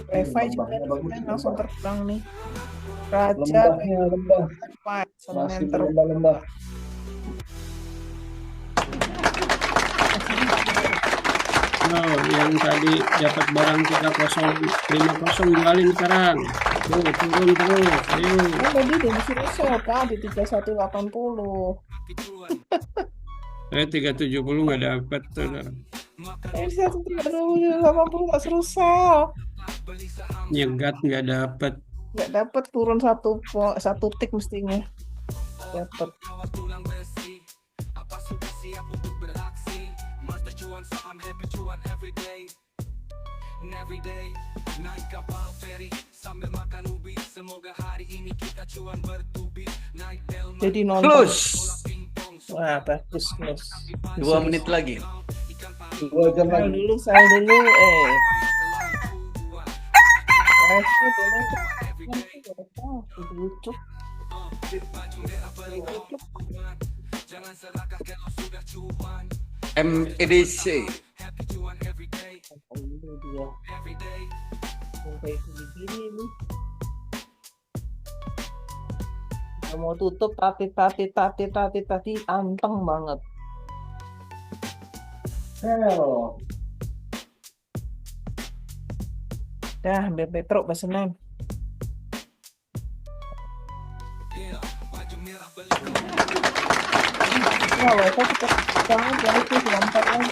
Wifi juga Lembahnya bagus, Senin langsung lembah. terbang nih. Raja Lembahnya lembah, Wifi Senin masih terbang. lembah-lembah. Oh, yang tadi dapat barang 3050 jualin sekarang. Tuh, turun terus. Ayo. Kan tadi dia disuruh sell Pak di 3180. 370 nggak dapat tuh. Di 3180 nggak suruh sell. Nyegat nggak dapat. Nggak dapat turun satu tick mestinya. Dapat. Tulang besi, apa sudah siap untuk beraksi? Master cuan saham, happy cuan everyday. Everyday naik kapal feri sambil makan ubi. Semoga hari ini kita cuan bertubi. Naik delman Jadi nonton. Close. Wah, bagus, Mas. 2 menit lagi. 2 jam Sal lagi. dulu, sal dulu. Live-nya boleh. Lucu. MEDC. Ini dia. Sampai gini nih. Udah mau tutup tati anteng banget. Hell. Dah, ambil Petro pesenan. Wah, wifi cepet banget ya itu lompat lagi.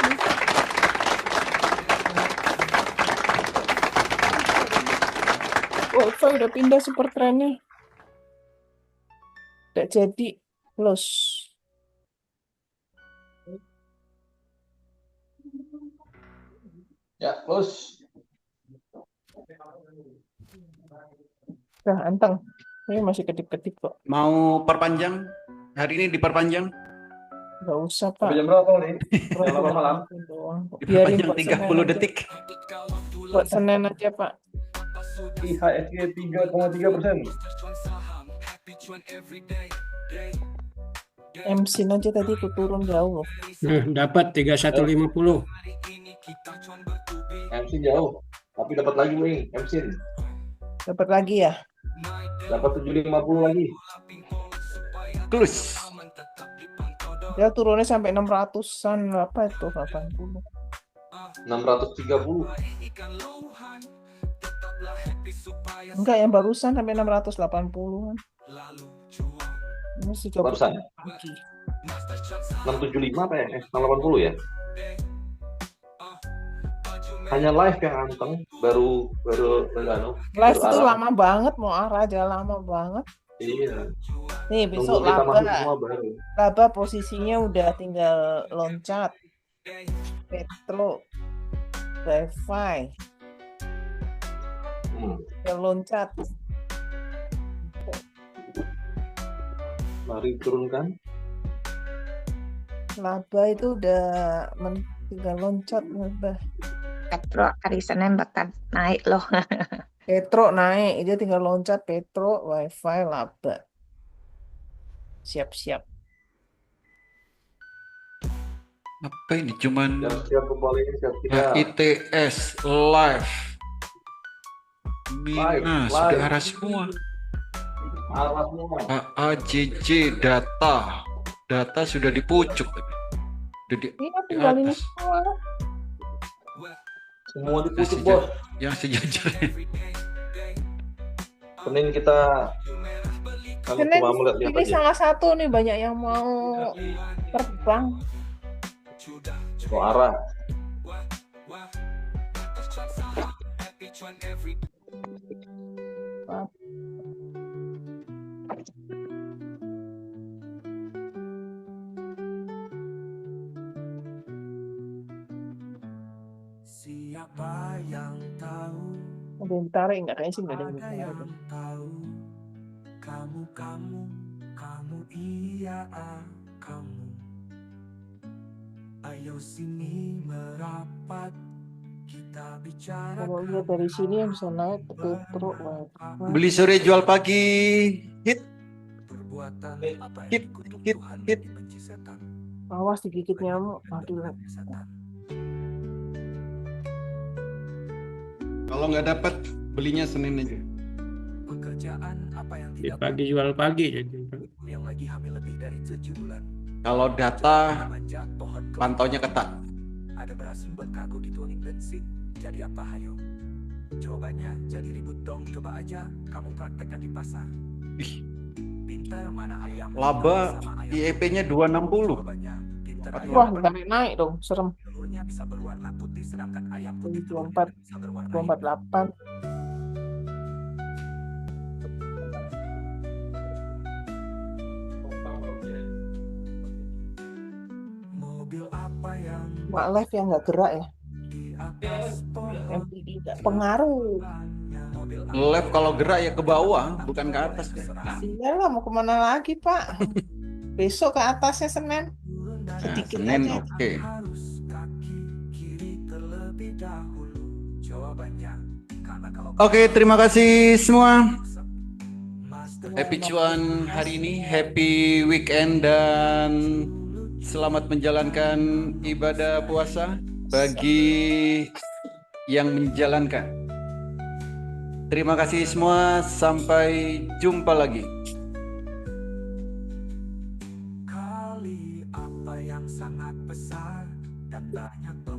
Wifi udah pindah super trennya. Udah jadi close. Ya, close. Dah, anteng. Ini masih kedip-kedip kok. Mau perpanjang? Hari ini diperpanjang? Gak usah, Pak. Sampai jam berapa nih? Jam 8 malam. Doang. Biarin Diperpanjang buat 30 Senin aja. detik. Buat Senin aja, Pak. IHSG 3,3%. MC aja tadi aku turun jauh loh. Nah, dapat 3150. MC jauh. Tapi dapat lagi nih, MC. Dapat lagi ya? Dapat 750 lagi. Close. Ya turunnya sampai 600-an. Apa itu? 80. 630. Enggak, yang barusan sampai 680-an. Masih coba Barusan. lagi. 675 apa ya? 680 ya? Hanya live yang anteng, baru anu. Live baru itu arah. lama banget, mau arah aja lama banget. Iya. Nih besok Nunggu kita masuk laba. semua baru. Laba posisinya udah tinggal loncat. Petro. Wifi. Tinggal loncat. Mari turunkan. Laba itu udah tinggal loncat. Laba. Petro hari Senin bakal naik loh. Petro naik, dia tinggal loncat. Petro, Wifi, laba. Siap-siap. Apa ini? Cuman Siap kembali, siap. ITS live. Mina Live. sudah arah semua. Arah semua. AJJ data. Data sudah di pucuk. Udah di Iya, tinggal ini atas. semua. Semua Yang dipucuk, seja- bos. yang sejajarnya. Senin kita kan Senin cuma melihat-lihat ini aja. salah satu nih, banyak yang mau terbang. Oh, arah. Siapa yang tahu? Ada yang tarik nggak? Kayaknya sih nggak ada yang Ada tarik. yang tahu. Kamu iya kamu. Ayo sini merapat. Kita bicara. Kalau lihat dari sini yang bisa naik ke Petro, Wifi. Beli sore jual pagi. Hit. Perbuatan apa yang Hit, dikutuk hit, Tuhan hit. dibenci setan. Awas digigit nyamuk. Aduh. Setan. Kalau nggak dapat belinya Senin aja. Pekerjaan apa yang Di tidak pagi jual pagi jadi. yang lagi hamil lebih dari 7 bulan. Kalau data Manjat pohon ke pantaunya ketat. ada beras berkargo dituangin bensin. Jadi apa hayo? Jawabannya jadi ribut dong. Coba aja kamu praktekkan di pasar. Ih, Pintar mana ayam? laba sama ayam. IEP-nya 260. Jawabannya pintar ayam. Wah, naik dong. Serem. Telurnya bisa berwarna putih sedangkan ayam putih 24, telurnya bisa berwarna 248. hitam. Mobil apa yang Mak live yang nggak gerak ya. MPD nggak pengaruh. Left kalau gerak ya ke bawah, bukan ke atas. Iyalah, mau kemana lagi, Pak? Besok ke atasnya Senin. Nah, Sedikit Senin aja. oke. Oke, terima kasih semua. Happy cuan hari ini, happy weekend dan selamat menjalankan ibadah puasa bagi yang menjalankan. Terima kasih semua, sampai jumpa lagi.